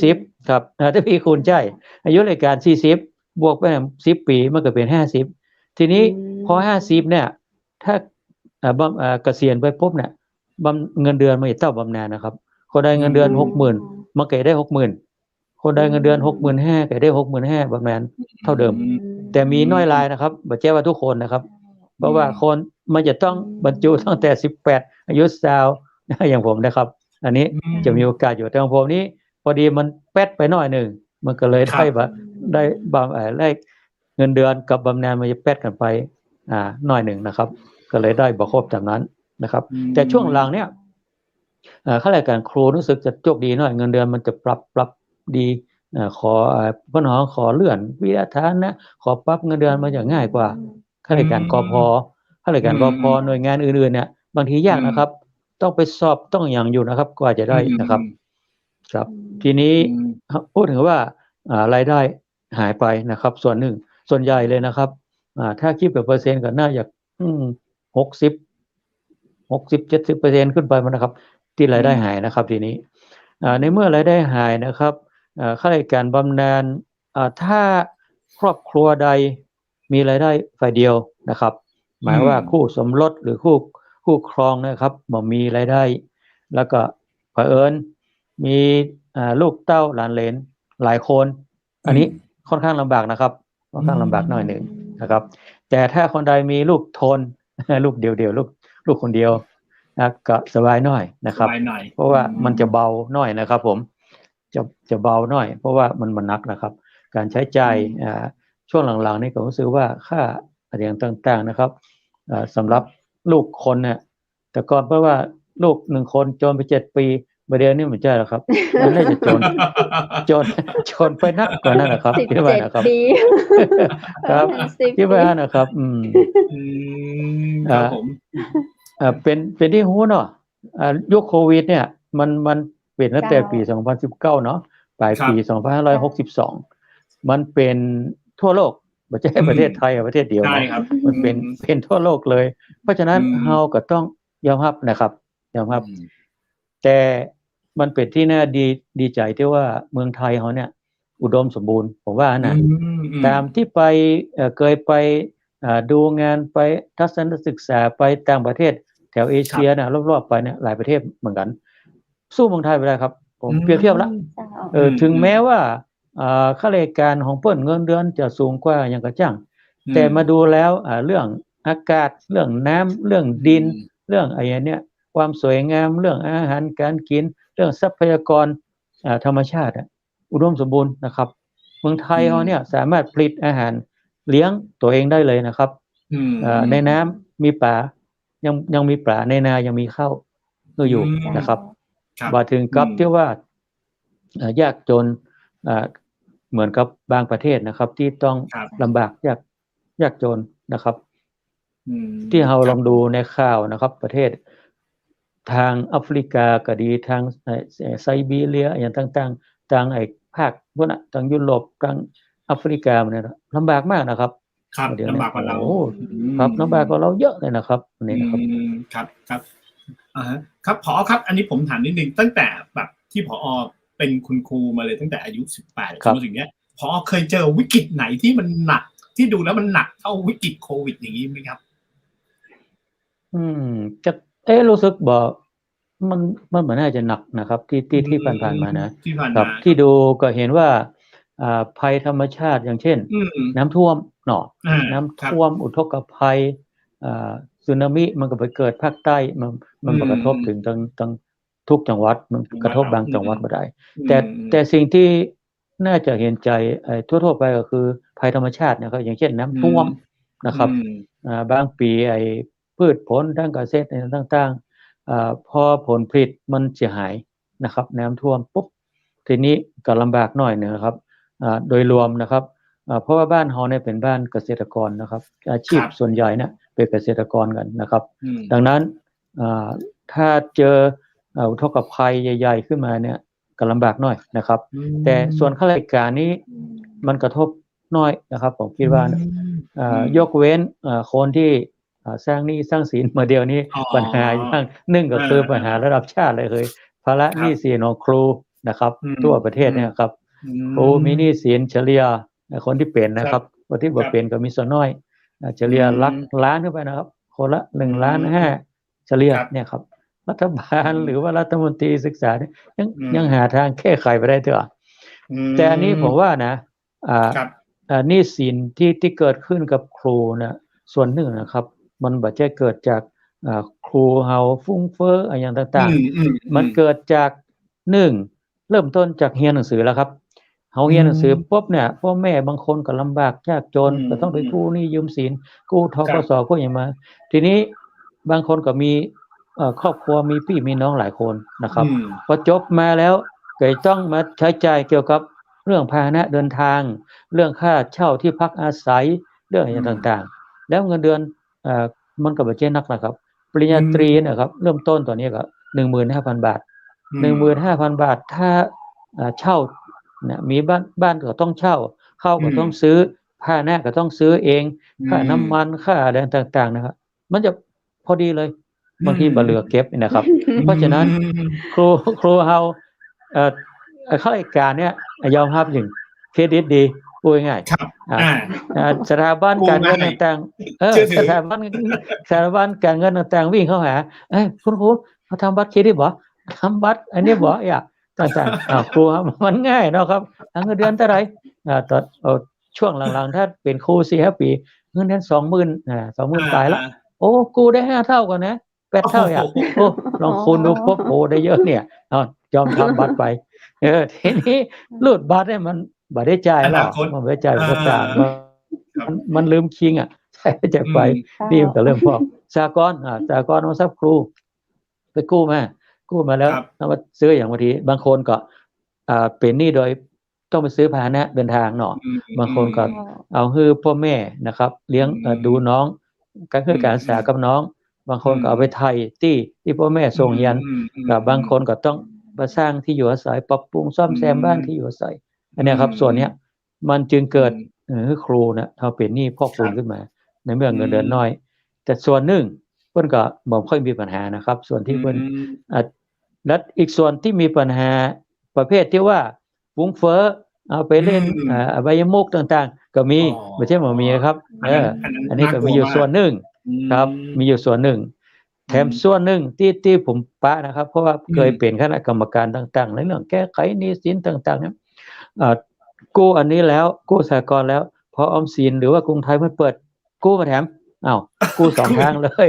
[SPEAKER 4] 40ครับถ้าพี่คูณใช่อายุราชการ40บวกไป10ปีมันก็เป็น50ทีนี้พอ50เนี่ยถ้าเกษียณไปปุ๊บเนี่ยเงินเดือนมันจะเท่าบำนาญนะครับคนได้เงินเดือน 60,000 มันก็ได้ 60,000 คนได้เงินเดือน 65,000 ก็ได้ 65,000 บำนาญเท่าเดิมแต่มีน้อยรายนะครับบ่ใช่ว่าทุกคนนะครับเพราะว่าคนมันจะต้องบรรจุตั้งแต่18อายุ20อย่างผมนะครับอันนี้จะมีโอกาสอยู่แต่ของผมนี้พอดีมันแป๊ดไปหน่อยนึงมันก็เลยได้เงินเดือนกับบำนาญมันจะแป๊ดกันไปหน่อยนึงนะครับก็เลยได้บ่ครบตามนั้นนะครับแต่ช่วงหลังเนี่ยข้าราชการครูรู้สึกจะโชคดีหน่อยเงินเดือนมันจะปรับดีขอพนขอเลื่อนวิทยาทานนะขอปรับเงินเดือนมันจะง่ายกว่าข้าราชการกพ.ข้าราชการกพ.หน่วยงานอื่นๆเนี่ยบางทียากนะครับต้องไปสอบต้องอย่างอยู่นะครับกว่าจะได้นะครับครับทีนี้พูดถึงว่ารายได้หายไปนะครับส่วนหนึ่งส่วนใหญ่เลยนะครับถ้าคิดเป็นเปอร์เซ็นต์ก็น่าจะ60-70% ขึ้นไปมันนะครับที่รายได้หายนะครับทีนี้ในเมื่อรายได้หายนะครับข้าราชการบำนาญถ้าครอบครัวใดมีรายได้ฝ่ายเดียวนะครับหมายว่าคู่สมรสหรือคู่ครองนะครับบ่มีรายได้แล้วก็เผอิญมีลูกเต้าหลานเหลนหลายคนอันนี้ค่อนข้างลำบากนะครับค่อนข้างลำบากหน่อยนึงนะครับแต่ถ้าคนใดมีลูกทนลูกเดียวลูกคนเดียวก็สบายหน่อยนะครับเพราะว่ามันจะเบาหน่อยนะครับผมจะเบาหน่อยเพราะว่ามันหนักนะครับการใช้จ่ายช่วงหลังๆนี่ผมรู้สึกว่าค่าอะไรต่างๆนะครับสำหรับลูกคนเนี่ยแต่ก่อนเพราะว่าลูก1คนจนไป7ปีประเดี๋ยวนี้ไม่ใช่แล้วครับมันน่าจะจนไปนักกว่านั้นนะครับคิดว่านะครับครับคิดว่านะครับ
[SPEAKER 3] ครับผม
[SPEAKER 4] เป็นที่ฮู้เนาะยุคโควิดเนี่ยมันเป็นตั้งแต่ปี2019เนาะปลายปี2562มันเป็นทั่วโลกไม่ใช่ประเทศไทยประเทศเดียวนะมันเป็นทั่วโลกเลยเพราะฉะนั้นเฮาก็ต้องยอมรับนะครับยอมรับแต่มันเป็นที่น่าดีใจที่ว่าเมืองไทยเฮาเนี่ยอุดมสมบูรณ์ผมว่านะตามที่ไปเคยไปดูงานไปทัศนศึกษาไปต่างประเทศแถวเอเชียนะรอบๆไปเนี่ยหลายประเทศเหมือนกันสู้เมืองไทยไม่ได้ครับผมเปรียบเทียบแล้วถึงแม้ว่าข้าราชการของเปิ้นเงินเดือนจะสูงกว่าอย่างกระจ่างแต่มาดูแล้วเรื่องอากาศเรื่องน้ำเรื่องดินเรื่องอะไรเนี้ยความสวยงามเรื่องอาหารการกินเรื่องทรัพยากรธรรมชาติอุดมสมบูรณ์นะครับเมืองไทยเราเนี่ยสามารถผลิตอาหารเลี้ยงตัวเองได้เลยนะครับในน้ำมีปลายังมีปลาในนายังมีข้าวอยู่นะครับว่าถึงกับที่ว่ายากจนเหมือนกับบางประเทศนะครับที่ต้องลำบากยากจนนะครับที่เราลองดูในข่าวนะครับประเทศทางแอฟริกาก็ดีทางไซบีเรียอย่างต่างๆทางไอ้ภาคพวกนั้นทางยุโรปทางแอฟริกาเนี่ยลำบากมากนะครับ
[SPEAKER 3] ลำบากกว่าเรา
[SPEAKER 4] ครับลำบากกว่าเราเยอะเลยนะครับนี่นะครับ
[SPEAKER 3] ครับผอครับอันนี้ผมถามนิดนึงตั้งแต่แบบที่ผอเป็นคุณครูมาเลยตั้งแต่อายุ18จนถึงเนี้ยผอเคยเจอวิกฤตไหนที่มันหนัก ที่ดูแล้วมันหนักเท่าวิกฤตโควิดอย่างนี้ไหมครับ
[SPEAKER 4] จะรู้สึกบอกมันเหมือนน่าจะหนักนะครับที่ผ่านมานะครับที่ดูก็เห็นว่าภัยธรรมชาติอย่างเช่นน้ำท่วมน้ำท่วมอุทกภัยสึนามิมันก็ไปเกิดภาคใต้มันกระทบถึงทั้งทุกจังหวัดมันกระทบบางจังหวัดไม่ได้แต่สิ่งที่น่าจะเห็นใจทั่วไปก็คือภัยธรรมชาตินะครับอย่างเช่นน้ำท่วมนะครับบางปีพืชผลทางเกษตรต่างๆพอผลผลิตมันเสียหายนะครับน้ำท่วมปุ๊บทีนี้ก็ลำบากหน่อยนึงครับโดยรวมนะครับเพราะว่าบ้านเฮาเนี่ยเป็นบ้านเกษตรกรนะครับอาชีพส่วนใหญ่เนี่ยเป็นเกษตรกรกันนะครับดังนั้นถ้าเจออุทกภัยใหญ่ๆขึ้นมาเนี่ยก็ลำบากหน่อยนะครับแต่ส่วนข้าราชการนี้มันกระทบน้อยนะครับผมคิดว่ายกเว้นคนที่สร้างหนี้สร้างสินมาเดียวนี้ปัญหาอย่างหนึ่งก็คือปัญหาระดับชาติเลยคือภาระหนี้สินของครูนะครับทั่วประเทศเนี่ยครับครูมีหนี้สินเฉลี่ยคนที่เป็นนะครับคนที่บ่เป็นก็มีส่วนน้อยเฉลี่ยหลักล้านขึ้นไปนะครับคนละ1.5 ล้านเฉลี่ยเนี่ยครับรัฐบาลหรือว่ารัฐมนตรีศึกษายังหาทางแก้ไขไปได้เถอะแต่อันนี้ผมว่านะหนี้สินที่เกิดขึ้นกับครูนะส่วนหนึ่งนะครับมันบ่ใช่เกิดจากครูเฮาฟุ้งเฟ้ออะไรอย่างต่างๆมันเกิดจาก1เริ่มต้นจากเรียนหนังสือแล้วครับเฮาเรียนหนังสือปุ๊บเนี่ยพ่อแม่บางคนก็ลำบากยากจนก็ต้องไปกู้หนี้ยืมสินกู้ธกสกู้อย่างมาทีนี้บางคนก็มีครอบครัวมีพี่มีน้องหลายคนนะครับพอจบมาแล้วก็ต้องมาใช้จ่ายเกี่ยวกับเรื่องพาหนะเดินทางเรื่องค่าเช่าที่พักอาศัยเรื่องอย่างต่างๆแล้วเงินเดือนมันก็บ่ใช่นักนะครับปริญญาตรีนะครับเริ่มต้นตอนนี้ก็ 15,000 บาท 15,000 บาทถ้าเช่านะมีบ้านก็ต้องเช่าข้าวก็ต้องซื้อผ้าหน้าก็ต้องซื้อเองค่าน้ำมันค่าอะไรต่างๆนะครับมันจะพอดีเลยบางทีบ่เหลือเก็บนะครับเพราะฉะนั้นครูเฮาข้าราชการเนี่ยยอมรับอย่างเครดิตดีพูดง่ายๆสถาบันการเงินต่างๆสถาบันการเงินต่างๆวิ่งเข้าหาคุณครูเขาทำบัตรเครดิตบ่ทำบัตรอันนี้บ่ต่างๆครูมันง่ายเนาะครับเงินเดือนเท่าไหร่ตอนช่วงหลังๆถ้าเป็นครู 4-5 ปีเงินเดือน 20,000 20,000 ปลายแล้วโอ้กูได้5เท่ากันนะ8เท่าโอ้ลองคูณดูปุ๊บโอ้ได้เยอะเนี่ยยอมทำบัตรไปทีนี้รูดบัตรเนี่ยมันบ่ได้จ่ายหรอกมันบ่ได้จ่ายก็ต่างมันลืมคิงใช้จ่ายไปนี่มันก็เริ่มพอสหกรณ์ออมทรัพย์ครูไปกู้มาแล้วเอามาซื้ออย่างบางทีบางคนก็เป็นหนี้โดยต้องไปซื้อพาหนะเดินทางเนาะบางคนก็เอาให้พ่อแม่นะครับเลี้ยงดูน้องการศึกษากับน้องบางคนก็เอาไปไทยที่พ่อแม่ส่งเรียนกับบางคนก็ต้องมาสร้างที่อยู่อาศัยปรับปรุงซ่อมแซมบ้านที่อยู่อาศัยอันนี้ครับส่วนเนี้ยมันจึงเกิดครูนะเขาเป็นหนี้พ่อครูขึ้นมาในเมื่อเงินเดือนน้อยแต่ส่วนหนึ่งเพิ่นก็บ่ค่อยมีปัญหานะครับส่วนที่เพิ่นและอีกส่วนที่มีปัญหาประเภทที่ว่าฟุ้งเฟ้อเอาไปเล่นอบายมุขต่างๆก็มีไม่ใช่บ่มีครับอันนี้ก็มีอยู่ส่วนหนึ่งครับมีอยู่ส่วนหนึ่งแถมส่วนหนึ่งที่ผมปะนะครับเพราะว่าเคยเป็นคณะกรรมการต่างๆในเรื่องแก้ไขหนี้สินต่างๆเนี่ยกู้อันนี้แล้วกู้สหกรณ์แล้วพอออมสินหรือว่ากรุงไทยมันเปิดกู้มาแถมกู้2ทางเลย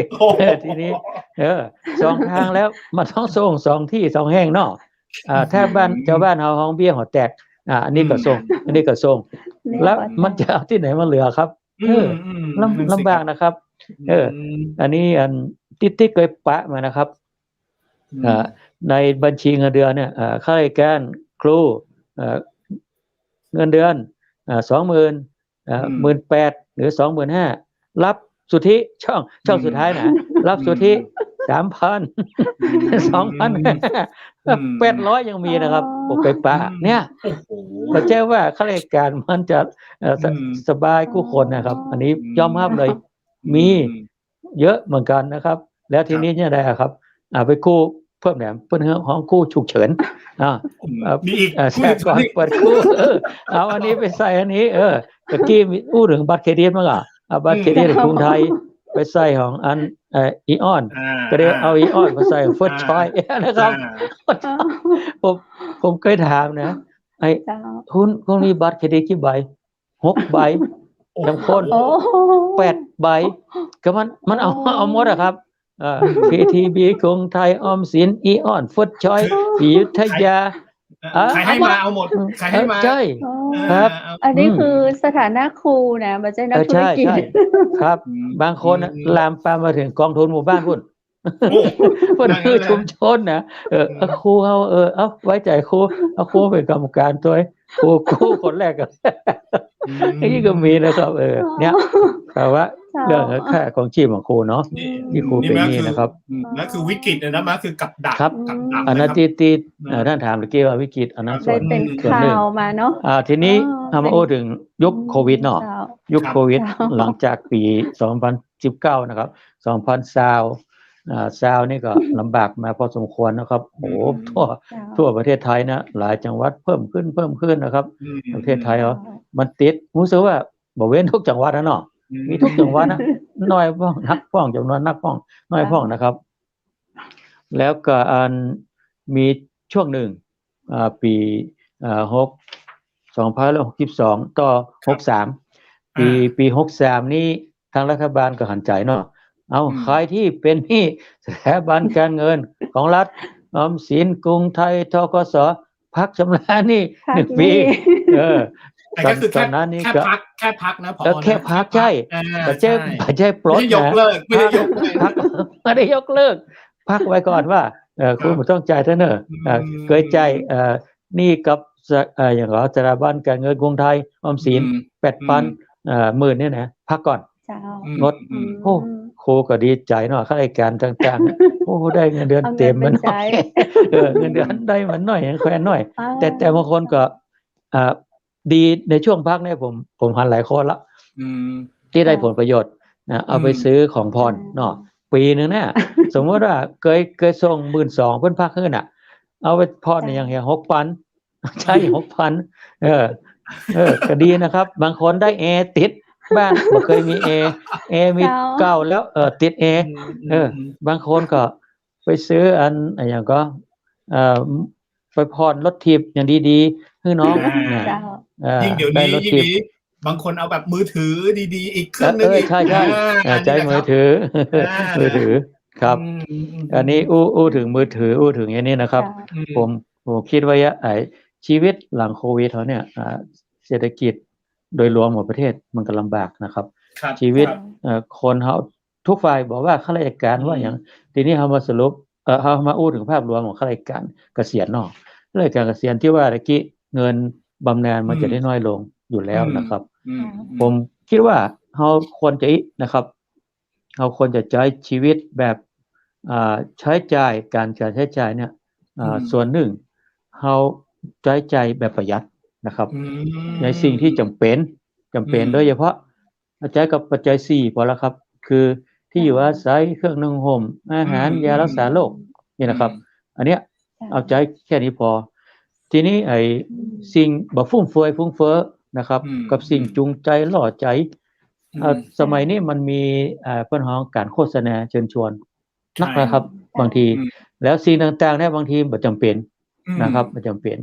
[SPEAKER 4] ทีนี้2ทางแล้วมันต้องส่ง2ที่2แห่งเนาะถ้าบ้านเจ้าบ้านเฮาห้องเบี้ยหอแตกอันนี้ก็ส่งอันนี้ก็ส่งแล้วมันจะเอาที่ไหนมาเหลือครับลำบากนะครับอันนี้ที่เคยปะมานะครับในบัญชีเงินเดือนเนี่ยข้าราชการครูเงินเดือน 20,000 18,000 หรือ 25,000 รับสุทธิช่องสุดท้ายนะรับสุทธิ 3,000 2,000 800ยังมีนะครับผมไปปะเนี่ยไม่ใช่ว่าข้าราชการมันจะสบายกู้คนนะครับอันนี้ยอมรับเลยมีเยอะเหมือนกันนะครับแล้วทีนี้เนี่ยได้ครับไปกู้เพิ่มแหนมเพิ่นห้องกู้ฉุกเฉินมีอีกแชร์ก่อนเปิดกู้เอาอันนี้ไปใส่อันนี้ ตะกี้มีอู้ถึงบัตรเครดิตมั้งอ่ะเอาบัตรเครดิตของกรุงไทยไปใส่ของอันอีออนก็ได้เอาอีออนมาใส่ของเฟิร์สชอยนะครับผมผมเคยถามนะไอ้คุณมีบัตรเครดิตกี่ใบ6 ใบจำคน 8 ใบก็มันเอาหมดอะครับKTB กรุงไทยออมสินอีออนเฟิร์สชอยอยุธยา
[SPEAKER 3] ใครให้มาเอาหมดใครให้มา
[SPEAKER 4] ใช่ครับ
[SPEAKER 2] อันนี้คือสถานะครูนะไม่ใช่นักธุรกิจ
[SPEAKER 4] ครับบางคนลามปามมาถึงกองทุนหมู่บ้านพุ่นพุ่นคือชุมชนนะครูเอาไว้ใจครูเอาครูเป็นกรรมการตัวครูคนแรกกันนี่ก็มีนะครับเนี่ยแต่ว่าเรื่องค่าของชีพของครูเนาะที่ครูเป็นนี่นะครับ
[SPEAKER 3] นั่นคือวิกฤตนะมันคือกับดัก
[SPEAKER 4] ครับอันนั้นที่ท่านถามเมื่อกี้ว่าวิกฤตอันนั้นส่วน
[SPEAKER 2] เป็นข่าวมาเนาะ
[SPEAKER 4] ทีนี้ทำมาโอ้ถึงยุคโควิดเนาะยุคโควิดหลังจากปี2019นะครับ2020นี่ก็ลำบากมาพอสมควรนะครับโอ้ทั่วประเทศไทยนะหลายจังหวัดเพิ่มขึ้นนะครับประเทศไทยมันติดรู้สึกว่าบ่เว้นทุกจังหวัดนะเนาะมีทุกจังหวัดนะน้อยพ้องนักพ้องจำนวนนักพ้องน้อยพ้องนะครับแล้วก็มีช่วงหนึ่งปี2062ต่อ63ปี63นี่ทางรัฐบาลก็หันใจเนาะเอาใครที่เป็นหนี้สถาบันการเงินของรัฐออมสินกรุงไทยธกสพักชำระหนี้1 ปี
[SPEAKER 3] แต่ก็คือแค่นั้นนี่ก็แค่พักนะพอ
[SPEAKER 4] แค่พักใช่แต่ใช่ปลด
[SPEAKER 3] ไม่ยกเลิกไม่ได้ยก
[SPEAKER 4] พักไม่ได้ยกเลิกพักไว้ก่อนว่าคุณไม่ต้องจ่ายเท่าเนอะเคยจ่ายหนี้กับอย่างสถาบันการเงินกรุงไทยออมสิน 8,000 หมื่นเนี่ยนะพักก่อนงดโอ้ครูก็ดีใจเนาะข้าราชการต่างๆโอ้ได้เงินเดือนเต็มมันน้อยเงินเดือนได้มันน้อยแควนน้อยแต่บางคนก็ดีในช่วงพักเนี่ยผมหันหลายคนละที่ได้ผลประโยชน์เอาไปซื้อของพรเนาะปีนึงเนี่ยสมมติว่าเคยส่ง 12,000 เพิ่นพักขึ้นอ่ะเอาไปพรอย่างเงี้ย 6,000 ใช่ 6,000 ก็ดีนะครับบางคนได้แอร์ติดบ้านบ่เคยมีแอร์มีเก่าแล้วติดแอร์บางคนก็ไปซื้ออันอย่างก็ไปผ่อนรถทิพย์อย่างดีๆให้น้อง
[SPEAKER 3] ยิ่งเดี๋ยวนี้บางคนเอาแบบมือถือดีๆอีกเครื่องนึงอีก
[SPEAKER 4] ใช่ใช้มือถือครับอันนี้อู้ถึงมือถืออู้ถึงอย่างนี้นะครับผมคิดว่าชีวิตหลังโควิดเขาเนี่ยเศรษฐกิจโดยรวมของประเทศมันก็ลำบากนะครับชีวิตคนเขาทุกฝ่ายบอกว่าข้าราชการว่าอย่างทีนี้เขามาสรุปเขามาอู้ถึงภาพรวมของข้าราชการเกษียณเนาะข้าราชการเกษียณที่ว่าตะกี้เงินบำนาญมันจะได้น้อยลงอยู่แล้วนะครับผมคิดว่าเขาควรจะนะครับเขาควรจะใช้ชีวิตแบบใช้จ่ายการใช้จ่ายเนี่ยส่วนหนึ่งเขาใช้จ่ายแบบประหยัดนะครับในสิ่งที่จำเป็นโดยเฉพาะใช้กับปัจจัย4พอแล้วครับคือที่อยู่อาศัยเครื่องนึ่งห่มอาหารยารักษาโรคนี่นะครับอันเนี้ยเอาใจแค่นี้พอทีนี้สิ่งบ่ฟุ่มเฟือยนะครับกับสิ่งจูงใจล่อใจสมัยนี้มันมีเพิ่นฮ้องการโฆษณาเชิญชวนนักนะครับบางทีแล้วสิ่งต่างๆเนี่ยบางทีบ่จำเป็นนะครับบ่จำเป็น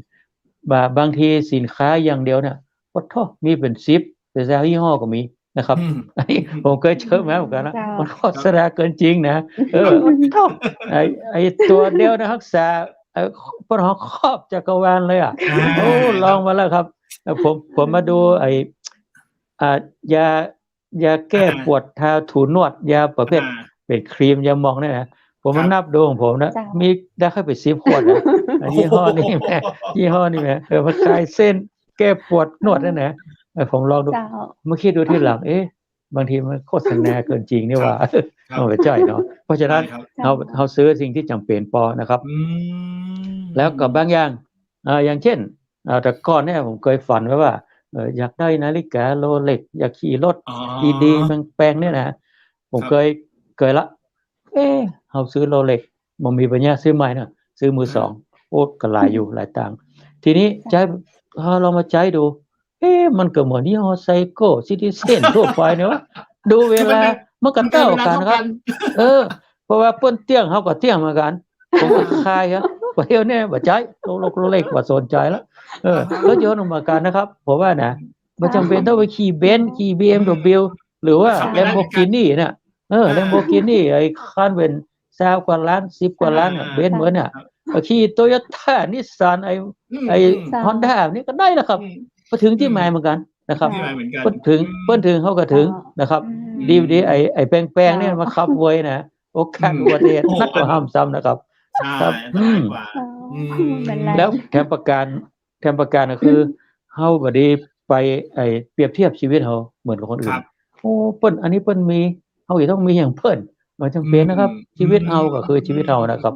[SPEAKER 4] บางทีสินค้าอย่างเดียวเนี่ยโอ้โธ่มีเป็น10แต่ยี่ห้อก็มีนะครับอันนี้ผมเคยเจอมาเหมือนกันนะมันโฆษณาเกินจริงนะโอ้โธ่ไอ้ตัวเดียวนะรักษาเพิ่นฮ้องครอบจักรวาลเลยอ่ะโอ้ลองมาแล้วครับผมมาดูยาแก้ปวดเท้าถูนวดยาประเภทเป็นครีมยามองเนี่ยนะผมมานับดูของผมนะมีได้แค่ไป10 ขวดนะยี่ห้อนี้แม่มาคลายเส้นแก้ปวดนวดนั่นนะผมลองดูเมื่อคิดดูที่หลังบางทีมันโฆษณาเกินจริงนี่ว่าเอาไปจ่ายเนาะเพราะฉะนั้นเราซื้อสิ่งที่จำเป็นพอนะครับแล้วก็บางอย่างอย่างเช่นแต่ก่อนเนี่ยผมเคยฝันไว้ว่าอยากได้นาฬิกาโรเล็กอยากขี่รถดีๆแปลงๆเนี่ยนะผมเคยละเราซื้อโรเล็กมันมีปัญญาซื้อใหม่นะซื้อมือ2โอ้ก็หลายอยู่หลายตังค์ทีนี้ใช้เรามาใช้ดู มันก็เหมือนยี่ห้อไซโก้ซิติเซนทั่วไปเนาะดูเวลามันก็เท่ากันครับเพราะว่าเปิ้นเตี้ยงเฮาก็เตี้ยงเหมือนกันผมก็คายครับว่าเดี๋ยวนี้บ่ใจโลกเล็กบ่สนใจแล้วรถยนต์เหมือนกันนะครับผมว่านะบ่จำเป็นต้องไปขี่เบนซ์ขี่ BMW หรือว่า Lamborghini น่ะLamborghini ไอ้คันเป็น20กว่าล้าน10กว่าล้านเบนซ์เหมือนน่ะขี่ Toyota Nissan ไอ้ Honda นี่ก็ได้แล้วครับพอถึงที่หมายเหมือนกันนะครับเปิ้นถึงเขาก็ถึงนะครับดีไอ้แป้งๆเนี่ยมาขับไว้นะโอกาสอุบัติเหตุนักกว่าห้ามซ้ำนะครับครับแล้วแถมประการก็คือเฮาบ่ได้ไปเปรียบเทียบชีวิตเฮาเหมือนกับคนอื่นโอ้เปิ้นอันนี้เปิ้นมีเฮาต้องมีอย่างเปิ้นบ่จำเป็นนะครับชีวิตเฮาก็คือชีวิตเฮานะครับ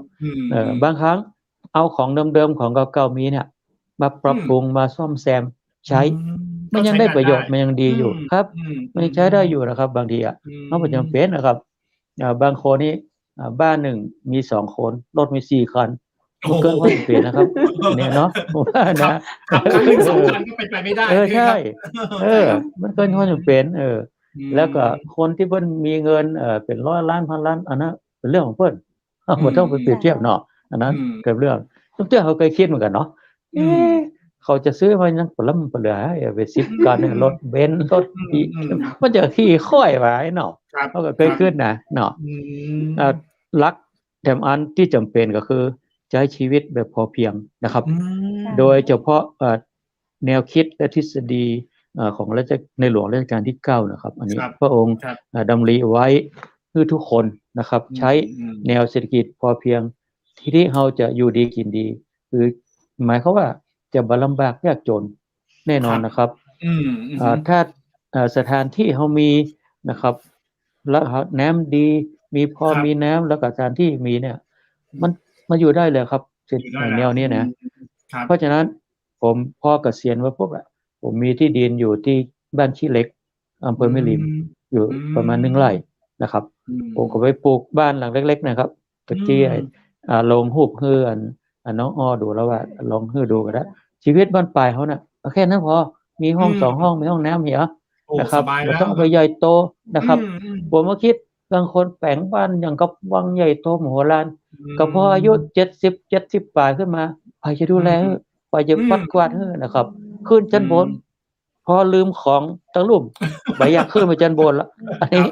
[SPEAKER 4] บางครั้งเอาของเดิมๆของเก่าๆมีเนี่ยมาปรับปรุงมาซ่อมแซมใช้มันยังได้ประโยชน์มันยังดีอยู่ครับมันใช้ได้อยู่นะครับบางทีเราบ่จำเป็นนะครับบางคนนี่บ้านหนึ่งมี2คนรถมี4คันมันเกินความจำเป็นนะครับเนี่ยเนาะผมว่านะ
[SPEAKER 3] ขับคันนึง2คันก็เป็นไปไม่ได้
[SPEAKER 4] ใช่มันเกินความจำเป็นแล้วก็คนที่เพิ่นมีเงินเป็น100ล้านพันล้านอันนั้นเป็นเรื่องของเพิ่นบ่ต้องไปเปรียบเทียบเนาะอันนั้นเกิดเรื่องทุกเรื่องเขาเคยคิดเหมือนกันเนาะเขาจะซื้อมายังปลำปเหลือไป10คันรถเบนซ์รถมันจะขี่ค่อยไว้เนาะเขาก็เคยขึ้นนะเนาะรักแถมอันที่จำเป็นก็คือใช้ชีวิตแบบพอเพียงนะครับโดยเฉพาะแนวคิดและทฤษฎีของในหลวงรัชกาลที่9นะครับอันนี้พระองค์ดำริไว้คือทุกคนนะครับใช้แนวเศรษฐกิจพอเพียงที่เฮาจะอยู่ดีกินดีคือหมายความว่าจะบ่ลำบากยากจนแน่นอนนะครับถ้าสถานที่เฮามีนะครับแล้วน้ำดีมีพอมีน้ำแล้วก็สถานที่มีเนี่ยมันมาอยู่ได้เลยครับแนวนี้นะเพราะฉะนั้นผมพอเกษียณว่าพวกผมมีที่ดินอยู่ที่บ้านขี้เหล็กอำเภอแม่ริมอยู่ประมาณ1 ไร่นะครับผมก็ไปปลูกบ้านหลังเล็กๆนะครับตะกี้ลงรูปคือน้องอ้อดูแล้วว่าลองดูก็ได้ชีวิตบ้านปลายเขาน่ะแค่นั้นพอมีห้อง2ห้องมีห้องน้ำเหี่ยนะครับไม่ต้องไปใหญ่โตนะครับผมก็คิดบางคนแปลงบ้านอย่างกับวังใหญ่โตมโหฬารก็พออายุ70ปลายขึ้นมาใครจะดูแลไปจะปัดกวาดนะครับขึ้นชั้นบนพอลืมของทั้งลุ่มไปอยากขึ้นไปชั้นบนแล้วอันนี้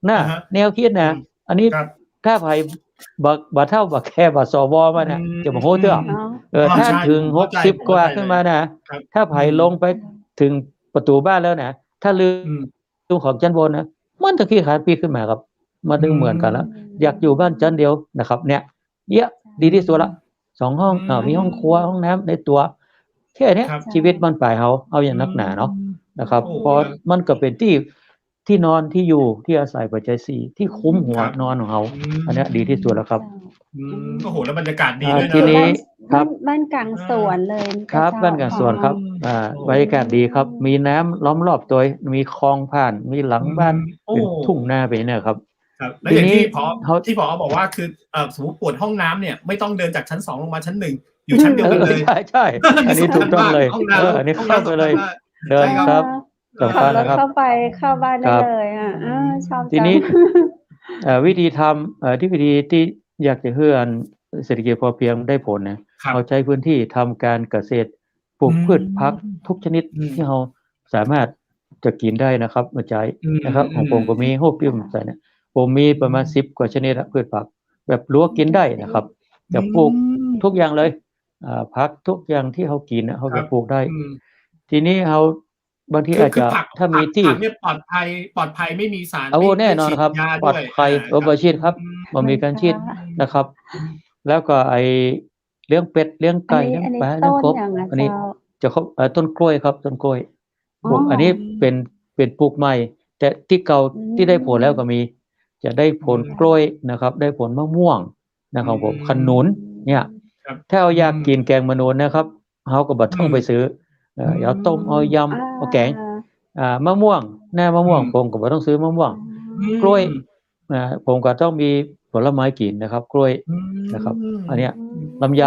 [SPEAKER 4] น่ะแนวคิดนะอันนี้ถ้าไผบ่เท่าบ่แค่บ่สวมานะจะบ่โหเตื้อถ้าถึง60กว่าขึ้นมานะถ้าไผลงไปถึงประตูบ้านแล้วนะถ้าลืมของชั้นบนนะมันจะขี้ขาดปีขึ้นมาครับมาดึงเหมือนกันแล้วอยากอยู่บ้านชั้นเดียวนะครับเนี่ยดีที่สุดละ2ห้องมีห้องครัวห้องน้ำในตัวแค่นี้ชีวิตบ้านปลายเฮาเอาอย่างนักหนาเนาะนะครับเพราะมันก็เป็นที่นอนที่อยู่ที่อาศัยปัจจัย4ที่คุ้มหัวนอนของเฮาอันนี้ดีที่สุดแล้วครับ
[SPEAKER 3] โอ้โหแล้วบรรยากาศดีด้วยนะ
[SPEAKER 4] ทีนี้ครับ
[SPEAKER 2] บ้านกลางสวนเลย
[SPEAKER 4] ครับบ้านกลางสวนครับบรรยากาศดีครับมีน้ำล้อมรอบตัวมีคลองผ่านมีหลังบ้านเป็นทุ่งนาไปเนี่ยครับ
[SPEAKER 3] แล้วอย่างที่ผอบอกว่าคือสมมติปวดห้องน้ำเนี่ยไม่ต้องเดินจากชั้น2ลงมาชั้น1อยู่ชั้นเดียวกันเลย
[SPEAKER 4] ใช่อันนี้ถูกต้องเลยอันนี้เข้าไปเลยเดินครับ
[SPEAKER 2] ขับรถเข้าบ้านได้เลยชอบจัง
[SPEAKER 4] ทีนี้วิธีทำวิธีที่อยากจะให้เศรษฐกิจพอเพียงได้ผลนะเราใช้พื้นที่ทำการเกษตรปลูกพืชพักทุกชนิดที่เราสามารถจะกินได้นะครับมาใช้นะครับของผมก็มีโฮปปี้ใส่เนี่ยผมมีประมาณ10กว่าชนิดพืชผักแบบรั้วกินได้นะครับจะปลูกทุกอย่างเลยผักทุกอย่างที่เขากินเขาจะปลูกได้ทีนี้เขาบางทีอาจจะถ้ามีที่
[SPEAKER 3] ปลอดภัยไม่มีสาร
[SPEAKER 4] แน่นอนครับปลอดภัยบ่ฉีดครับบ่มีการฉีดนะครับแล้วก็เลี้ยงเป็ดเลี้ยงไก่เลี้ยงปลาเลี้ยงกบอันนี้จะครบต้นกล้วยครับต้นกล้วยปลูกอันนี้เป็นปลูกใหม่แต่ที่เก่าที่ได้ผลแล้วก็มีจะได้ผลกล้วยนะครับได้ผลมะม่วงนะครับผมขนุนเนี่ยถ้าเราอยากกินแกงมะนูนนะครับเขาก็บ่ต้องไปซื้อเอาต้มเอายำเอาแกงมะม่วงหน้ามะม่วงผมก็บ่ต้องซื้อมะม่วงกล้วยผมก็ต้องมีผลไม้กินนะครับกล้วยนะครับอันเนี้ยลำไย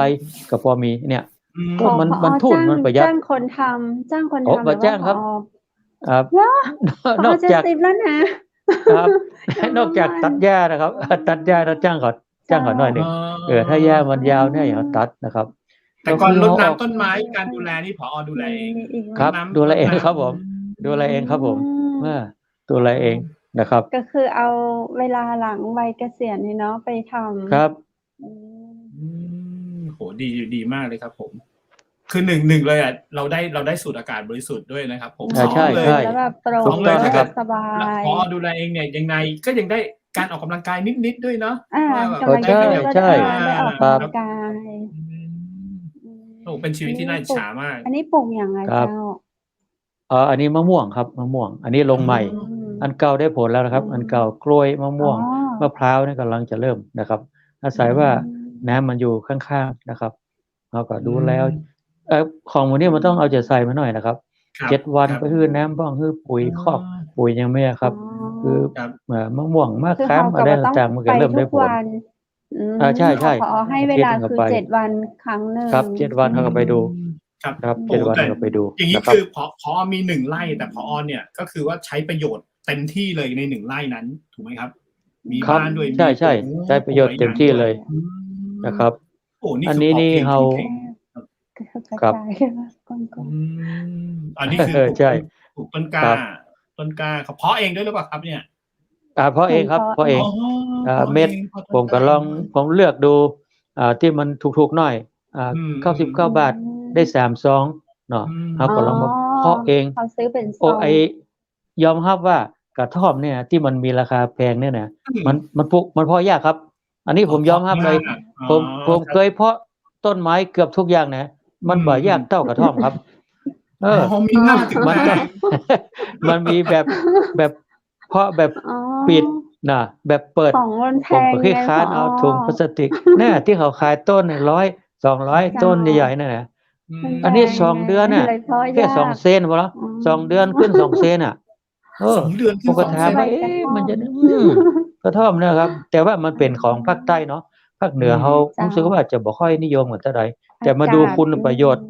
[SPEAKER 4] ก็พอมีเนี่ย
[SPEAKER 3] ม
[SPEAKER 4] ก็มัน
[SPEAKER 2] ผอ
[SPEAKER 4] ทุนมันประหยัด
[SPEAKER 2] จ้างคนทำจ้างคน
[SPEAKER 4] โอ้
[SPEAKER 2] ทำห
[SPEAKER 4] บ่
[SPEAKER 2] รือ
[SPEAKER 4] จ้า
[SPEAKER 2] ว่าง ผ
[SPEAKER 4] ครับ
[SPEAKER 2] อ
[SPEAKER 4] ครับ
[SPEAKER 2] เหรอ ผ
[SPEAKER 4] น
[SPEAKER 2] อ
[SPEAKER 4] อกจาก
[SPEAKER 2] 70 แล้วนะ
[SPEAKER 4] ครับ นอกจากตัดหญ้านะครับ ตัดหญ้าเราจ้างเขาหน่อยหนึ่ง ถ้าหญ้ามันยาวเนี่ยอย่าเขาตัดนะครับ
[SPEAKER 3] แต่ก่อน
[SPEAKER 4] คื
[SPEAKER 3] รด
[SPEAKER 4] เฮาออก
[SPEAKER 3] น้ำต้นไม้การดูแลนี่ผอดูแลเอง
[SPEAKER 2] มีอีก
[SPEAKER 4] ครับ
[SPEAKER 3] รดน้ำ
[SPEAKER 4] ดูแล
[SPEAKER 3] รด
[SPEAKER 4] เอง
[SPEAKER 3] น้ำ
[SPEAKER 4] ครับผม ดูแลเองครับผม ดูแลเองนะครับ
[SPEAKER 2] ก็คือเอาเวลาหลังวัยเกษียณนี่เนาะไปทำ
[SPEAKER 4] ครับ
[SPEAKER 2] อืม
[SPEAKER 3] โหดีมากเลยครับผม คือหนึ่งเลยอ่ะเราได้สูดอากาศบริสุทธิ์ด้วยนะครับผม
[SPEAKER 4] ใช่
[SPEAKER 3] 2เลย
[SPEAKER 4] ใช่
[SPEAKER 2] แล้วแบบโปร่
[SPEAKER 3] สอง งเลย
[SPEAKER 2] แบ
[SPEAKER 3] ถ้าเกิด
[SPEAKER 2] บสบาย
[SPEAKER 3] ผอดูแลเองเนี่ยยังไงก็ยังได้การออกกำลังกายนิดๆด้วยเนาะ ว่าแบบ
[SPEAKER 2] กำลัง
[SPEAKER 4] ใช่
[SPEAKER 2] จะ
[SPEAKER 4] ใช่
[SPEAKER 2] ได้ออก
[SPEAKER 4] ครั
[SPEAKER 2] กำ
[SPEAKER 4] บ
[SPEAKER 2] ลังกาย
[SPEAKER 3] อืมโอ้เป็นชีวิตที่น่าอิจฉามาก
[SPEAKER 2] อันนี้ปลูกอย่างไร
[SPEAKER 4] ครับ
[SPEAKER 2] เจ้า
[SPEAKER 4] อันนี้มะม่วงครับ มะม่วง อันนี้ลงใหม่ อันเก่าได้ผลแล้วนะครับ อันเก่ากล้วยมะม่วง มะพร้าวเนี่ยกำลังจะเริ่มนะครับ อาศัยว่าน้ำมันอยู่ข้างๆนะครับเราก็ดูแล้วของพวกนี้มันต้องเอาใจใส่มาหน่อยนะครับ
[SPEAKER 3] ครับ
[SPEAKER 4] 7 วัน
[SPEAKER 3] ครับ
[SPEAKER 4] ไปฮื้อน้ำบ้างฮื้อปุ๋ยคอกปุ๋ยยังไม่อะครับ คือ
[SPEAKER 3] ครับ
[SPEAKER 4] มะม่วงมะ
[SPEAKER 2] คือ
[SPEAKER 4] ขาม
[SPEAKER 2] เขา
[SPEAKER 4] อะไร
[SPEAKER 2] ก็ต้อง
[SPEAKER 4] ต่างๆมันก็เริ่ม
[SPEAKER 2] ไป
[SPEAKER 4] ได้
[SPEAKER 2] ทุก
[SPEAKER 4] ผล
[SPEAKER 2] วัน
[SPEAKER 4] ใช่
[SPEAKER 2] ผอให้เวลา
[SPEAKER 4] อาทิตย์หนึ่งก็
[SPEAKER 2] คือ
[SPEAKER 4] ไป
[SPEAKER 2] 7 วันครั้งหนึ่ง
[SPEAKER 4] ครับ 7 วันเขาก็ไปดู
[SPEAKER 3] ครับ
[SPEAKER 4] ครับ
[SPEAKER 3] โอ้
[SPEAKER 4] 7 วัน
[SPEAKER 3] แต่
[SPEAKER 4] เขาก็ไปดู
[SPEAKER 3] อย่างนี้
[SPEAKER 4] นะครับ
[SPEAKER 3] คือผอมี1ไร่แต่ผอเนี่ยก็คือว่าใช้ประโยชน์เต็มที่เลยใน1ไร่นั้นถูกไหมครับ มี
[SPEAKER 4] ครับ
[SPEAKER 3] บ้านด้วย
[SPEAKER 4] ใช่
[SPEAKER 3] มี
[SPEAKER 4] ใช่
[SPEAKER 3] โอ้
[SPEAKER 4] ใช้ประโยชน์เต็มที่เลย
[SPEAKER 3] อืม
[SPEAKER 4] นะครับ
[SPEAKER 3] โอ้นี่
[SPEAKER 4] อัน
[SPEAKER 3] คือ
[SPEAKER 4] นี้
[SPEAKER 3] พอ
[SPEAKER 4] นี่
[SPEAKER 3] เพียง
[SPEAKER 4] เรา
[SPEAKER 3] เพียง
[SPEAKER 2] กระจาย ก้อน
[SPEAKER 3] อืมอันนี้คือ
[SPEAKER 4] ใช่
[SPEAKER 3] ปลูกต้นก
[SPEAKER 4] ครั
[SPEAKER 3] ล้า
[SPEAKER 4] บ
[SPEAKER 3] ต้นกล้าเขาเพาะเองด้วยหรือเปล่าครับเนี่ย
[SPEAKER 4] เพราะเองครับเพราะเอง
[SPEAKER 3] อ๋อพาะ
[SPEAKER 4] เม็ด
[SPEAKER 3] องพาะต้น
[SPEAKER 4] ผมก็ลองผมเลือกดูที่มันถูกๆหน่อย99 บาทได้3 ซองเนาะ
[SPEAKER 3] อืม
[SPEAKER 4] เราก็ลองมาเพาะเอง
[SPEAKER 2] เขาซื้อเป็นซ
[SPEAKER 4] โอ้
[SPEAKER 2] อง
[SPEAKER 4] ยอมรับว่ากระท่อมเนี่ยที่มันมีราคาแพงเนี่ยนะมันปลูกมันเพาะยากครับ อันนี้ผมยอมรับเลย ผมเคยเพาะต้นไม้เกือบทุกอย่างนะมันบ่ยากเท่ากระท่อมครับ
[SPEAKER 3] มีหน้าถึง
[SPEAKER 4] มัน
[SPEAKER 3] แพ
[SPEAKER 4] ก็
[SPEAKER 3] ง
[SPEAKER 4] มันมีแบบเพาะแบบ
[SPEAKER 2] อ๋อ
[SPEAKER 4] ปิดนะแบบเปิด
[SPEAKER 2] ของมันแพ
[SPEAKER 4] ผม
[SPEAKER 2] ง
[SPEAKER 4] ก็แค่ค้านเอาถุงพลาสติกเนี่ยที่เขาขายต้น100-200 ต้นใหญ่ๆนั่นนะ อันนี้2 เดือนน่ะ
[SPEAKER 2] เลยเพราะ
[SPEAKER 4] แค่
[SPEAKER 2] ยาก
[SPEAKER 4] 2 เซนบ่ล่ะ
[SPEAKER 2] อืม
[SPEAKER 4] 2 เดือนขึ้น 2 เซนอ่ะ
[SPEAKER 3] 2 เดือน
[SPEAKER 4] ผ
[SPEAKER 3] ขึ้
[SPEAKER 4] ม
[SPEAKER 3] น
[SPEAKER 4] ก็
[SPEAKER 3] 2
[SPEAKER 4] ถาม
[SPEAKER 3] เซน
[SPEAKER 4] ว่า
[SPEAKER 2] ใบกระท่อม
[SPEAKER 4] มันจะกระท่อมนะครับ แต่ว่ามันเป็นของภาคใต้เนาะภาคเหนือเขา
[SPEAKER 2] จ้ะ
[SPEAKER 4] รู้สึกว่าจะบ่ค่อยนิยมเหมือนเท่าใดแต่มาดูคุณประโยชน์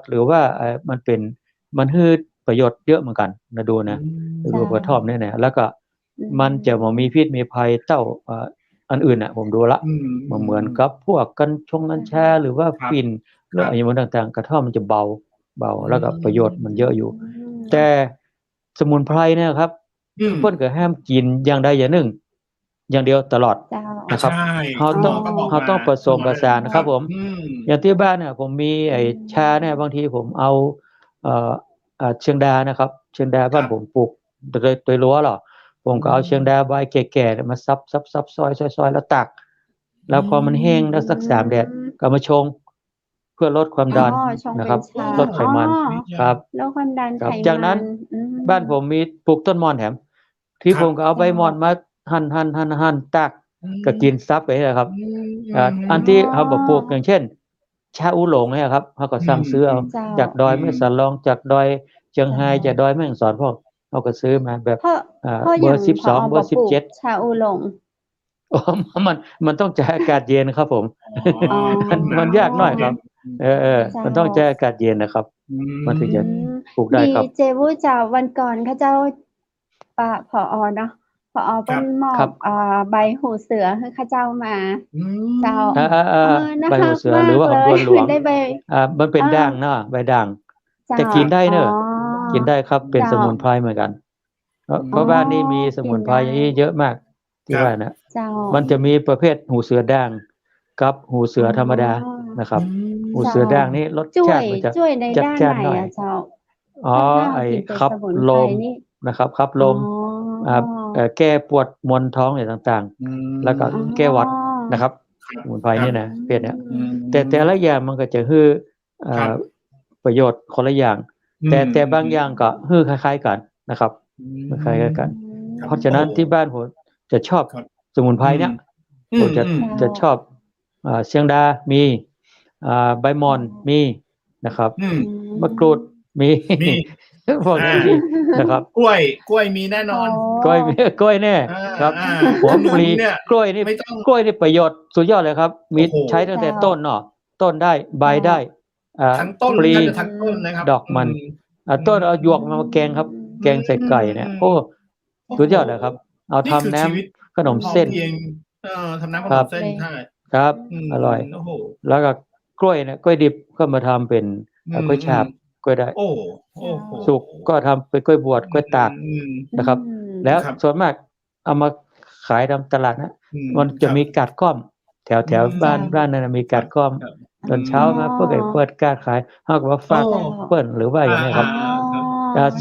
[SPEAKER 4] หรือว่ามันให้ประโยชน์เยอะเหมือนกันนะดูนะดูกระท่อมเนี่ยนะแล้วก็มันจะบ่มีพิษมีภัยเท่าอันอื่นน่ะผมดูละเหมือนกับพวกกัญชาหรือว่าฝิ่นหรืออะไรอย่างต่างๆกระท่อมมันจะเบาแล้วก็ประโยชน์มันเยอะอยู่ แต่สมุนไพรเนี่ยครับเพิ่นก็ห้ามกินอย่างใดอย่างหนึ่ง อย่างเดียวตลอด
[SPEAKER 2] เจ้า
[SPEAKER 4] นะครับ
[SPEAKER 3] ใช่
[SPEAKER 4] เขาต้อง
[SPEAKER 3] หมก็บก
[SPEAKER 4] เขาต้องผสมผสานนะครับผม
[SPEAKER 3] ม
[SPEAKER 4] อย่างที่บ้านเนี่ยผมมีไอ้ชาเนี่ยบางทีผมเอาเชียงดานะครับ เชียงดาบ้านผมปลูกโดยรั้วหรอผมก็เอาเชียงดาใบแก่ๆมาซับซอยแล้วตัก แล้วพอมันแห้งแล้วสัก3 แดดก็มาชง เพื่อลดความดัน
[SPEAKER 2] ชง
[SPEAKER 4] นะครับ
[SPEAKER 2] เป็นชา
[SPEAKER 4] ลดไขมัน
[SPEAKER 2] อ๋อ
[SPEAKER 4] ครับ
[SPEAKER 2] ลดความดัน
[SPEAKER 4] ครั
[SPEAKER 2] ไข
[SPEAKER 4] บ
[SPEAKER 2] มัน
[SPEAKER 4] จากนั้น
[SPEAKER 2] อืม
[SPEAKER 4] บ้านผมมีปลูกต้นมอนแถม ที่
[SPEAKER 3] ครับ
[SPEAKER 4] ผมก็เอาใบมอนมาหั่นตักก็กินซับไปเลยครับ อันที่เขาบอกปลูกอย่างเช่น ชาอูหลงเนี่ยครับเขาก็สั่งซื้อเอา
[SPEAKER 2] เจ้า
[SPEAKER 4] จากดอยแม่สลองจากดอยเชียงไฮ้จากดอยแม่ฮ่องสอนพวกเขาก็ซื้อมาแบบ
[SPEAKER 2] เพราะ
[SPEAKER 4] เบอร์
[SPEAKER 2] ย่าง
[SPEAKER 4] 12เบอร์
[SPEAKER 2] ผปลูก
[SPEAKER 4] 17
[SPEAKER 2] ชาอูหลง
[SPEAKER 4] โอ้มันต้องใจอากาศเย็นครับผม
[SPEAKER 2] อ๋อ
[SPEAKER 4] มันยากหน่อยครับ มันต้องใจอากาศเย็นนะครับ มันถึงจะปลูกได้ครับ
[SPEAKER 2] เจวูจะวันก่อนเขาเจ้าผอเนาะผอเป็นมอ
[SPEAKER 4] ครับ บ
[SPEAKER 2] ใบหูเสือให้ข้าเจ้ามาเจ้า น่า
[SPEAKER 4] ใบ
[SPEAKER 2] รั
[SPEAKER 4] หู
[SPEAKER 2] ก
[SPEAKER 4] เสือ
[SPEAKER 2] มาก
[SPEAKER 4] หรือว่าหอม
[SPEAKER 2] เล
[SPEAKER 4] บั
[SPEAKER 2] ยว
[SPEAKER 4] หลวง
[SPEAKER 2] ได้ใบ
[SPEAKER 4] มันเป็นด่างเนาะใบด่าง แต่กินได้เนอะ กินได้ครับเป็นสมุนไพรเหมือนกัน เพราะบ้านนี้มีสมุนไพรอย่างนี้เยอะมากที่ว่านะ
[SPEAKER 2] เจ้า
[SPEAKER 4] มันจะมีประเภทหูเสือด่างกับหูเสือธรรมดานะครับ หูเสือด่างนี่รส
[SPEAKER 2] ช่ว
[SPEAKER 4] ชาย ติมันจะ
[SPEAKER 2] ช่วยใน
[SPEAKER 4] จัด
[SPEAKER 2] ด้าน
[SPEAKER 4] จ้าน
[SPEAKER 2] ไหน
[SPEAKER 4] หน่อย
[SPEAKER 2] อะเจ้า
[SPEAKER 4] อ๋อ
[SPEAKER 2] ถ้าเรา
[SPEAKER 4] ไอ้
[SPEAKER 2] กินเป็น
[SPEAKER 4] ขับ
[SPEAKER 2] สมุน
[SPEAKER 4] ล
[SPEAKER 2] ไพร
[SPEAKER 4] ม
[SPEAKER 2] นี่
[SPEAKER 4] นะครับขับลมแก้ปวดมวนท้องอะไรต่างๆ แล้วก็แก้หวัดนะครับ สมุนไพรนี่นะเพศเนี้ยแต่ละอย่างมันก็จะฮือประโยชน์คนละอย่าง แต่บางอย่างก็ฮือคล้ายๆกันนะครับคล้ายๆกัน เพราะฉะนั้นที่บ้านผมจะชอบสมุนไพรเนี่ยผมจะชอบเชียงดามีใบมอนมีนะครับมะกรูดมีพวกนี้มีนะครับ
[SPEAKER 3] กล้วยมีแน่นอน
[SPEAKER 4] กล้วยแน่ครับหัวปลีกล้วยนี่ประโยชน์สุดยอดเลยครับมีใช้ตั้งแต่ต้นเนาะ ต้นได้ใบได้
[SPEAKER 3] ทั้งต้น
[SPEAKER 4] ปลี
[SPEAKER 3] น่าจะทั้งต้นนะครับ
[SPEAKER 4] ดอกมันต้นเอาหยวกมาแกงครับ แกงใส่ไก่เนี่ยโอ้สุดยอดเลยครับ เอาทำน้ำขนมเส้น
[SPEAKER 3] ทำน้ำขนมเส้นใช่
[SPEAKER 4] ครับอร่อยแล้วก็กล้วยเนี่ยกล้วยดิบก็มาทำเป็นกล้วยฉาบกล้วยได้สุกก็ทำเป็นกล้วยบวชกล้วยตากนะครับ แล้วส่วนมากเอามาขายตามตลาดนะมันจะมีกาดก้อมแถวบ้านนั้นมีกาดก้อมตอนเช้ามาเพื่อไปเปิดการขายเขาก็มาฝากเปิ้ลหรือว่าอย่างนี้ครับ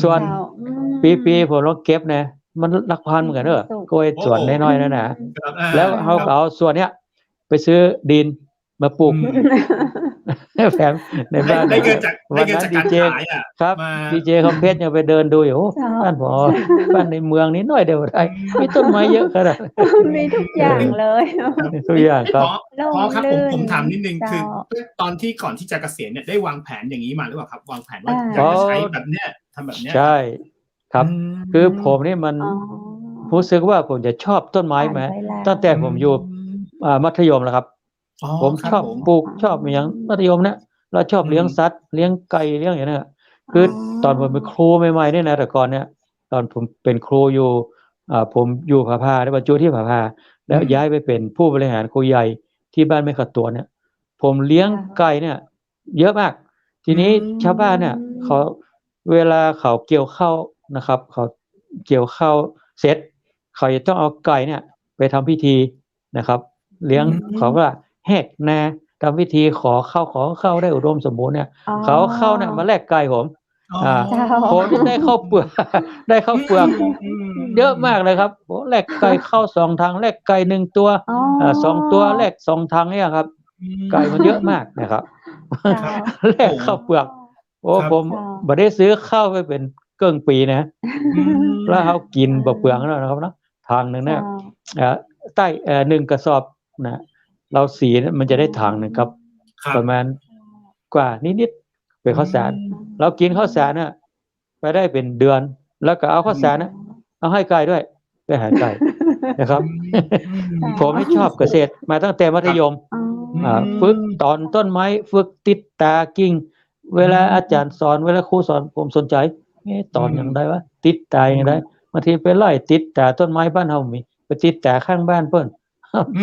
[SPEAKER 4] ส่วนปีผมลองเก็บนะมันหลักพันเหมือนกันเนอะกล้วยส่วนน้อยๆนั่นนะแล้วเขาเอาส่วนเนี้ยไปซื้อดินมาปลูกแถมในบ้าน
[SPEAKER 3] ได้เกินจากการขาย
[SPEAKER 4] ครับดีเจคอมเพสยังไปเดินดูอยู่บ้านผมบ้านในเมืองนี้น้อยเดียวได้มีต้นไม้เยอะขนาด
[SPEAKER 2] มีทุกอย่างเลย
[SPEAKER 4] ทุกอย่างครับ
[SPEAKER 3] พอครับผมถามนิดนึงคือตอนที่ก่อนที่จะเกษียณเนี่ยได้วางแผนอย่างนี้มาหรือเปล่าครับวางแผนว่าอยากจะใช้แบบเนี้ยทำแบบเนี้ย
[SPEAKER 4] ใช่ครับคือผมนี่มันรู้สึกว่าผมจะชอบต้นไม้ไหมตั้งแต่ผมอยู่มัธยมแล้วครับผมชอบปลูกชอบอย่างมัธยมเนี่ยเราชอบเลี้ยงสัตว์เลี้ยงไก่เลี้ยงอย่างนี้คือตอนผมเป็นครูใหม่ๆเนี่ยนะแต่ก่อนเนี่ยตอนผมเป็นครูอยู่ผมอยู่ผาพาได้บรรจุที่ผาพาแล้วย้ายไปเป็นผู้บริหารครูใหญ่ที่บ้านแม่ขัดตัวเนี่ยผมเลี้ยงไก่เนี่ยเยอะมากทีนี้ชาวบ้านเนี่ยเขาเวลาเขาเกี่ยวข้าวนะครับเขาเกี่ยวข้าวเสร็จเขาจะต้องเอาไก่เนี่ยไปทำพิธีนะครับเลี้ยงเขาก็แหกนาทำพิธีขอเข้าได้อุดมสมบูรณ์เนี่ยเขาเข้าเนี่ยมาแลกไก่ผมผมได้เข้าเปลือกได้เข้าเปลือกเยอะมากเลยครับโอ้แลกไก่เข้า2 ทางแลกไก่1 ตัว2 ตัวแลก2 ทางเนี่ยครับไก่มันเยอะมากนะครับแลกเข้าเปลือกโอ้ผมบ่ได้ซื้อข้าวไปเป็นเกินปีนะแล้วเขากินบ่เปลืองแล้วนะครับเนาะทางนึงเนี่ยใต้1 กระสอบนะเราสีมันจะได้ถังนึงครับประมาณกว่านิดๆเป็นข้าวสารเรากินข้าวสารน่ะไปได้เป็นเดือนแล้วก็เอาข้าวสารน่ะเอาให้ไก่ด้วยไปหาไก่นะครับผมไม่ชอบเกษตรมาตั้งแต่มัธยมฝึกตอนต้นไม้ฝึกติดตากิ่งเวลาอาจารย์สอนเวลาครูสอนผมสนใจตอนอย่างไรวะติดตาอย่างไรบางทีไปไล่ติดตาต้นไม้บ้านเฮามีไปติดตาข้างบ้านเพิ่น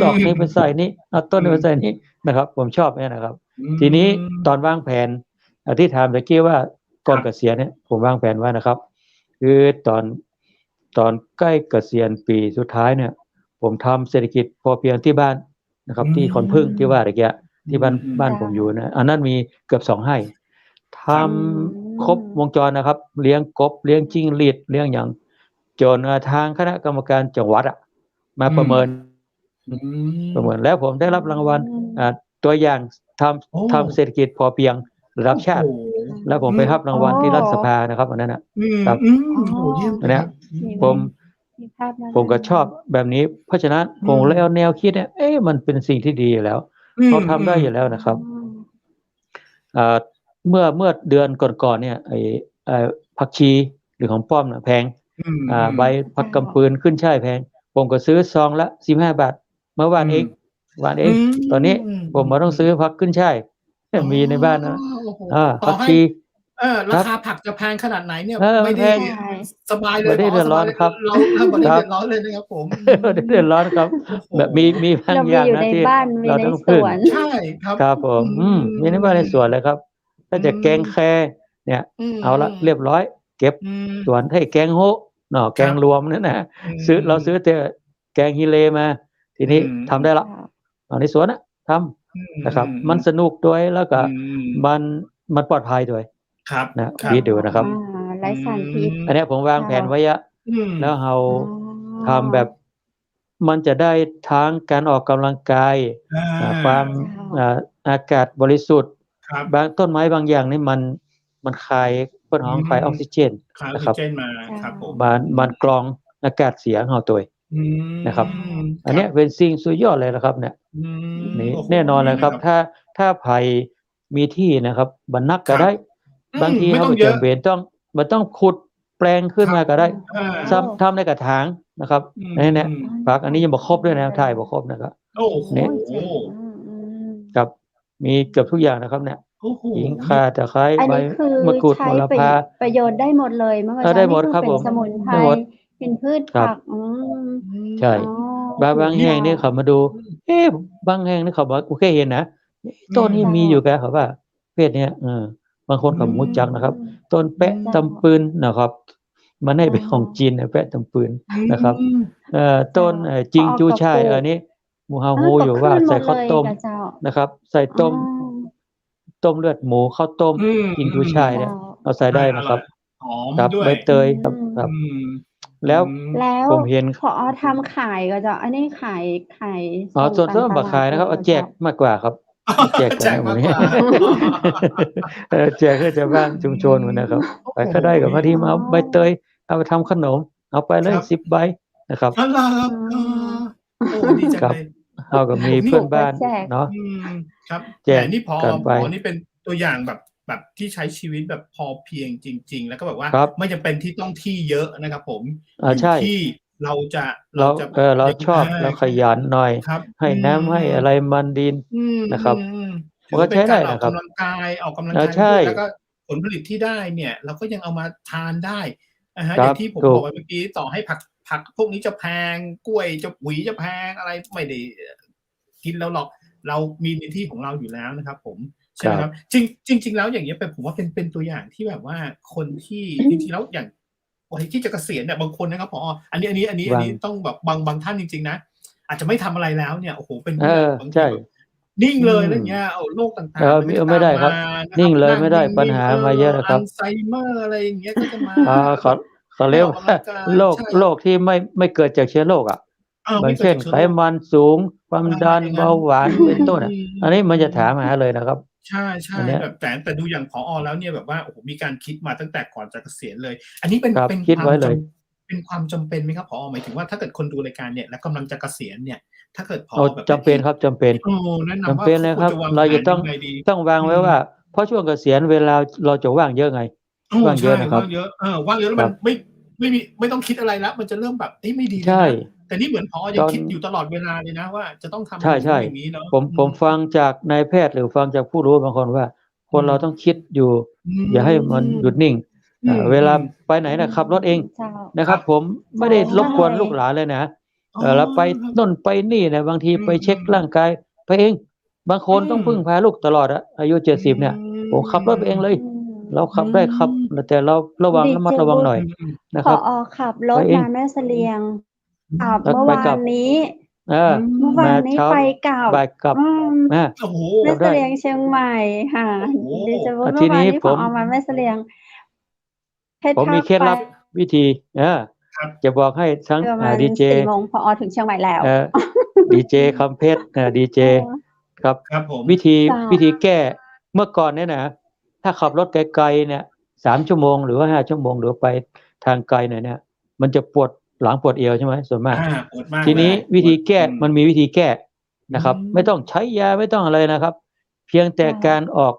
[SPEAKER 4] ดอกนี้ไปใส่นี้เอาต้นนี้ไปใส่นี้นะครับผมชอบเนี่ยนะครับทีนี้ตอนวางแผนที่ถามตะกี้ว่าก่อนเกษียณเนี่ยผมวางแผนว่านะครับคือตอนใกล้เกษียณปีสุดท้ายเนี่ยผมทำเศรษฐกิจพอเพียงที่บ้านนะครับที่ขอนพึ่งที่ว่าตะกี้ที่บ้านผมอยู่นะอันนั้นมีเกือบ2 ไร่ทำครบวงจรนะครับเลี้ยงกบเลี้ยงจิ้งหรีดเลี้ยงอย่างจนทางคณะกรรมการจังหวัดมาประเมินแล้วผมได้รับรางวัลตัวอย่างทำเศรษฐกิจพอเพียงระดับชาติแล้วผมไปรับรางวัลที่รัฐสภานะครับอันนั้นนะครับอันนี้ผมก็ชอบแบบนี้เพราะฉะนั้นผมเลยเอาแนวคิดเนี่ยมันเป็นสิ่งที่ดีอยู่แล้วเขาทำได้อยู่แล้วนะครับเมื่อเดือนก่อนๆเนี่ยไอ้ผักชีหรือของป้อมน่ะแพงใบผักกำปืนขึ้นช่ายแพงผมก็ซื้อซองละ15 บาทเมื่อวานเองตอนนี้ผมมาต้องซื้อผักขึ้นช่ายมีในบ้านนะผักชี
[SPEAKER 3] ราคาผักจะแพงขนาดไหนเนี่ยไม่ได้สบายเลย
[SPEAKER 4] ไม่ได้เดือดร้อนครับ
[SPEAKER 3] ไม่ได้เดือดร้อนเลยนะครับผม
[SPEAKER 4] ไม่ได้เดือดร้อนครับแบบมีบางอย่างนะที่เราต้องพึ่ง
[SPEAKER 3] ใช่ครับ
[SPEAKER 4] ครับผมมีในบ้านในสวนเลยครับถ้าจะแกงแคเนี่ยเอาละเรียบร้อยเก็บส่วนให้แกงโฮแกงรวมนั่นนะเราซื้อแต่แกงฮิเลมาทีนี้ทำได้ละในสวนนะทำนะครับมันสนุกด้วยแล้วก็มันปลอดภัยด้วยนะคิดดูนะครับ
[SPEAKER 2] ไร้สารพิษ
[SPEAKER 4] อันนี้ผมวางแผนไว้แล้วเราทำแบบมันจะได้ทั้งการออกกำลังกายความอากาศบริสุทธิ์บางต้นไม้บางอย่างนี่มันคายเปิ้นของคายออกซิเจน
[SPEAKER 3] นะครับมาครับผม
[SPEAKER 4] มันกรองอากาศเสียของเราตัวนะครับอันนี้เป็นสิ่งสุดยอดเลยนะครับเนี่ยนี่แน่นอนเลยครับถ้าภัยมีที่นะครับบรรนักก็ได้บางทีเขาไม่จำเป็นต้องขุดแปลงขึ้นมาก็ได้ทำในกระถางนะครับเนี่ยผักอันนี้ยังบ่ครบด้วยนะถ่ายบ่ครบนะครับ
[SPEAKER 3] โอ้โห
[SPEAKER 4] ครับ มีเกือบทุกอย่างนะครับเนี่ย
[SPEAKER 3] โอ้โห
[SPEAKER 4] ขิงข่าตะไคร้
[SPEAKER 2] อัน
[SPEAKER 4] ใบ
[SPEAKER 2] นี้คือ
[SPEAKER 4] มะกรูด
[SPEAKER 2] ใช้
[SPEAKER 4] โหระ
[SPEAKER 2] ประ
[SPEAKER 4] พา
[SPEAKER 2] ประโยชน์ได้หมดเลยเมื่อกี้
[SPEAKER 4] ได้หมด
[SPEAKER 2] นี่
[SPEAKER 4] ครับ
[SPEAKER 2] เป็
[SPEAKER 4] ผ
[SPEAKER 2] น
[SPEAKER 4] ม
[SPEAKER 2] สมุนไพร
[SPEAKER 4] ได้หมด
[SPEAKER 2] เป็นพืช
[SPEAKER 4] ครับ
[SPEAKER 2] ผัก
[SPEAKER 4] ใช่
[SPEAKER 2] อ๋อบ
[SPEAKER 4] างแห่งนี่
[SPEAKER 2] เจ้า
[SPEAKER 4] เขามาดู บางแห่งนี่เขาบอกโอเคเห็นนะต้นนี้
[SPEAKER 2] เจ้ามี
[SPEAKER 4] มีอยู่แกเขาว่าประเภทเนี้ยบางคนเขารู้จักนะครับ ต้นแปะ
[SPEAKER 2] เจ้า
[SPEAKER 4] ตำปืนนะครับ มันให้เป็นของจีนนะแปะตำปืนนะครับ ต้นจิงจูช่ายอันนี้หมู่เฮาฮู้อยู่ว่าใส่ข้าวต้มนะครับ ใส่ต้มเลือดหมูข้าวต้มจิงจูช่ายเนี่ยเอาใส่ได้นะครับ
[SPEAKER 3] หอม
[SPEAKER 4] ครับ
[SPEAKER 3] ด้วย
[SPEAKER 4] ใบเตยครับ แล้ว
[SPEAKER 2] แล้ว
[SPEAKER 4] ผมเห็น
[SPEAKER 2] ผอทำขายก็เจ้าอันนี้ขาย
[SPEAKER 4] ส่วนบ่ขายนะครับ เอาแจกมากกว่าครับแจก
[SPEAKER 3] แจกมากกว่า
[SPEAKER 4] แจกให้ชาวบ้านชุมชนมันนะครับ ไปก็ได้กับบางทีมาเอาใบเตยเอาไปทำขนมเอาไปเลย
[SPEAKER 3] ครับ
[SPEAKER 4] 10 ใบนะครับ
[SPEAKER 3] นั่นล่ะครับโอ้ดีจัง
[SPEAKER 4] ครับ
[SPEAKER 3] เลย
[SPEAKER 4] เอาก็มีเพื่อนบ้าน
[SPEAKER 2] แจก
[SPEAKER 4] เนาะ
[SPEAKER 3] ครับ
[SPEAKER 4] แจก
[SPEAKER 3] แต่นี่พอ
[SPEAKER 4] กันไป
[SPEAKER 3] นี่เป็นตัวอย่างแบบที่ใช้ชีวิตแบบพอเพียงจริง ๆ แล้วก็แบบว่า
[SPEAKER 4] ครับ
[SPEAKER 3] ไม่จำเป็นที่ต้องที่เยอะนะครับผม
[SPEAKER 4] ใช่
[SPEAKER 3] ที่เราจะ
[SPEAKER 4] เราชอบเราขยันหน่อย
[SPEAKER 3] ครับ
[SPEAKER 4] ให้น้ำให้อะไรมันดิน นะครับ
[SPEAKER 3] ถือว่าเป็น
[SPEAKER 4] ใช้ได้
[SPEAKER 3] การออก
[SPEAKER 4] นะครับ
[SPEAKER 3] กำลังกายออกกำลัง
[SPEAKER 4] ใช่
[SPEAKER 3] กายด้วยแล้วก็ผลผลิตที่ได้เนี่ย เราก็ยังเอามาทานได้นะฮะ
[SPEAKER 4] ค
[SPEAKER 3] อ
[SPEAKER 4] รับ
[SPEAKER 3] ย่างที่ผม
[SPEAKER 4] ถูก
[SPEAKER 3] บอกไปเมื่อกี้ต่อให้ผักพวกนี้จะแพงกล้วยจะหวีจะแพงอะไรไม่ได้กินแล้วหรอก เรามีในที่ของเราอยู่แล้วนะครับ ผมใช่ไหมครับจริง ๆ แล้วอย่างเงี้ยผมว่าเป็นตัวอย่างที่แบบว่าคนที่จริงๆแล้วอย่างวัยที่จะเกษียณเนี่ยบางคนนะครับผออันนี้ต้องแบบบางท่านจริงๆนะอาจจะไม่ทำอะไรแล้วเนี่ยโอ้โหเป็นบางที
[SPEAKER 4] ใช่
[SPEAKER 3] แบบนิ่งเลยอะไรเงี้ยโรคต่างๆ
[SPEAKER 4] ไม่ได้ครับ
[SPEAKER 3] ตามา
[SPEAKER 4] นิ่งเลยไม่ได้
[SPEAKER 3] นั่
[SPEAKER 4] ปัญหามาเยอะนะครับ
[SPEAKER 3] อัลไซเมอร์อะไรอย่างเงี้ยก็จะมา
[SPEAKER 4] เขาเรียกว่าโรคที่ไม่เกิดจากเชื้อโรคบางเช่นไขมันสูงความดันเบาหวานเป็นต้นอันนี้มันจะถามหาเลยนะครับ
[SPEAKER 3] ใช่แบบแต่ดูอย่างผอ.แล้วเนี่ยแบบว่าโอ้โหมีการคิดมาตั้งแต่ก่อนจะเกษียณเลย อันนี้เป็น
[SPEAKER 4] คิดไว้เลย
[SPEAKER 3] เป็นความจำเป็นไหมครับผอ.หมายถึงว่าถ้าเกิดคนดูรายการเนี่ยแล้วกำลังจะเกษียณเนี่ย ถ้าเกิดผอ.แบบ
[SPEAKER 4] จำเป็นครับจำเป็น
[SPEAKER 3] แนะนำ
[SPEAKER 4] จำเป็นเลยครับ เราจะต้องวางไว้ว่าเพราะช่วงเกษียณเวลาเราจะว่างเยอะไงว่างเยอะนะครับ
[SPEAKER 3] ว่างเยอะแล้วมันไม่ต้องคิดอะไรแล้วมันจะเริ่มแบบไม่ดีเลย
[SPEAKER 4] ใช่
[SPEAKER 3] นะแต่นี่เหมือนผอ.ยังคิดอยู่ตลอดเวลาเลยนะว่าจะต้องทำ
[SPEAKER 4] ใช่
[SPEAKER 3] อย่างนี้เนาะ
[SPEAKER 4] ผมฟังจากนายแพทย์หรือฟังจากผู้รู้บางคนว่า คนเราต้องคิดอยู่อย่าให้มันหยุดนิ่งเวลาไปไหนนะขับรถเองนะครับ ผมไม่ได้รบกวนลูกหลานเลยนะเราไปน่นไปนี่นะบางทีไปเช็คร่างกายไปเองบางคนต้องพึ่งพาลูกตลอดอายุ70เนี่ยผมขับรถไปเองเลย เราขับได้ครับแต่เราระวังระมัดระวังหน่อยนะครับ
[SPEAKER 2] ผอ.ขับรถมาแม่เสลียงเมื่อวานนี้ไปกลับ
[SPEAKER 4] บ่ายกลับ
[SPEAKER 3] โอ้โห
[SPEAKER 2] แม่เสลียงเชียงใหม่ค่ะดิฉันว่าเมื่อวานนี้ผอ.มาแม่เสลียง
[SPEAKER 4] ผมมีเคล็ดลับวิธีจะบอกให้ทั้งดีเจ
[SPEAKER 2] 4 โมงผอ.ถึงเชียงใหม่แล้ว
[SPEAKER 4] ดีเจคำเพชรดีเจครับวิธีแก้เมื่อก่อนเนี่ยนะถ้าขับรถไกลๆเนี่ย3 ชั่วโมงหรือว่า5 ชั่วโมงหรือไปทางไกลหน่อยเนี่ยมันจะปวดหลังปวดเอวใช่ไหมส่วนมากทีนี้วิธีแก้มันมีวิธีแก้นะครับไม่ต้องใช้ยาไม่ต้องอะไรนะครับ เพียงแต่การออก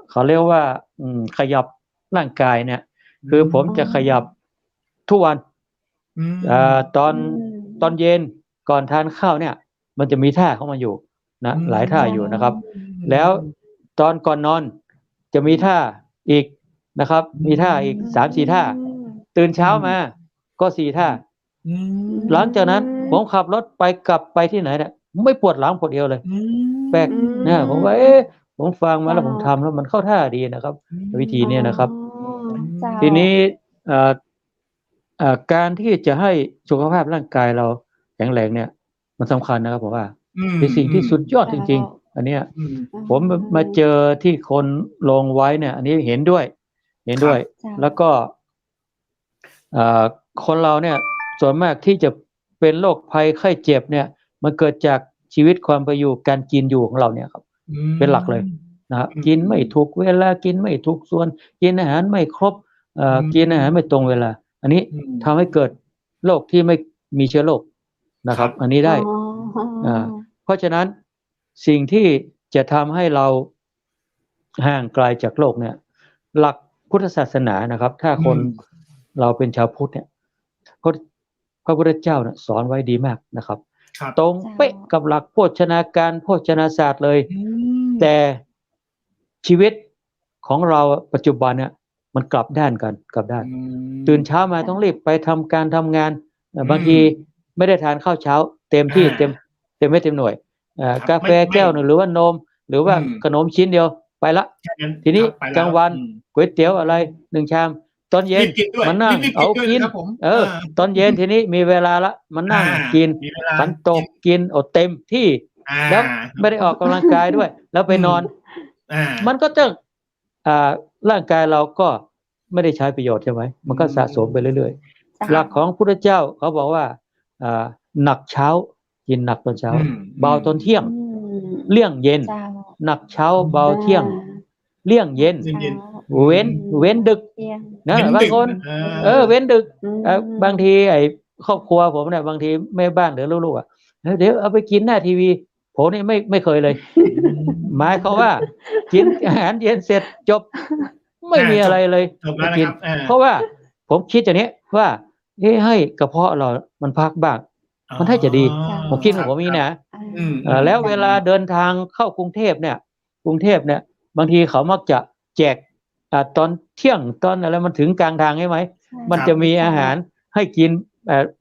[SPEAKER 4] เขาเรียกว่าขยับร่างกายเนี่ยคือผมจะขยับทุกวันตอนเย็นก่อนทานข้าวเนี่ยมันจะมีท่าเข้ามาอยู่นะหลายท่าอยู่นะครับแล้วตอนก่อนนอนจะมีท่าอีกนะครับมีท่าอีก 3-4 ท่าตื่นเช้ามาก็4 ท่าหลังจากนั้นผมขับรถไปกลับไปที่ไหนเนี่ยไม่ปวดหลังปวดเอวเลยแปลกนะผมว่าผมฟังมาแล้วผมทำแล้วมันเข้าท่าดีนะครับวิธีนี้นะครับทีนี้การที่จะให้สุขภาพร่างกายเราแข็งแรงเนี่ยมันสำคัญนะครับผมว่าเป็นสิ่งที่สุดยอดจริงๆอันเนี้ยผมมาเจอที่คนลงไว้เนี่ยอันนี้เห็นด้วยแล้วก็คนเราเนี่ยส่วนมากที่จะเป็นโรคภัยไข้เจ็บเนี่ยมันเกิดจากชีวิตความเป็นอยู่การกินอยู่ของเราเนี่ยครับเป็นหลักเลยนะครับกินไม่ถูกเวลากินไม่ถูกส่วนกินอาหารไม่ครบกินอาหารไม่ตรงเวลาอันนี้ทำให้เกิดโรคที่ไม่มีเชื้อโรคนะครับอันนี้ได้เพราะฉะนั้นสิ่งที่จะทำให้เราห่างไกลจากโรคเนี่ยหลักพุทธศาสนานะครับถ้าคนเราเป็นชาวพุทธเนี่ยพระพุทธเจ้าเนี่ยสอนไว้ดีมากนะครับตรงเป๊ะกับหลักโภชนาการโภชนาศาสตร์เลย แต่ชีวิตของเราปัจจุบันเนี่ยมันกลับด้านกันกลับด้านตื่นเช้ามาต้องรีบไปทำการทำงานบางทีไม่ได้ทานข้าวเช้าเต็มที่เต็มไม่เต็มหน่วยกาแฟแก้วหนึ่งหรือว่านมหรือว่าขนมชิ้นเดียวไปละทีนี้กลางวันก๋วยเตี๋ยวอะไร1 ชามตอนเย็นมานั่งเอากินตอนเย็นทีนี้มีเวลาละมานั่งกินขันโตกกินเอาเต็มที่แล้วไม่ได้ออกกำลังกายด้วยแล้วไปนอนมันก็จะร่างกายเราก็ไม่ได้ใช้ประโยชน์ใช่ไหมมันก็สะสมไปเรื่อยๆหลักของพุทธเจ้าเขาบอกว่าหนักเช้ากินหนักตอนเช้าเบาตอนเที่ยงเลี่ยงเย็นหนักเช้าเบาเที่ยงเลี่ยงเย็นเว้นดึกนะบางคนเว้นดึกบางทีไอ้ครอบครัวผมเนี่ยบางทีแม่บ้านหรือลูกๆเดี๋ยวเอาไปกินหน้าทีวีผมนี่ไม่เคยเลยหมายเขาว่ากินอาหารเย็นเสร็จจบไม่มีอะไรเลยกินเพราะว่าผมคิดอย่างนี้ว่าให้กระเพาะเรามันพักบ้างมันให้จะดีผมคิดของผมนี่นะแล้วเวลาเดินทางเข้ากรุงเทพเนี่ยบางทีเขามักจะแจกตอนเที่ยงตอนอะไรมันถึงกลางทางใช่ไหมมันจะมีอาหารให้กิน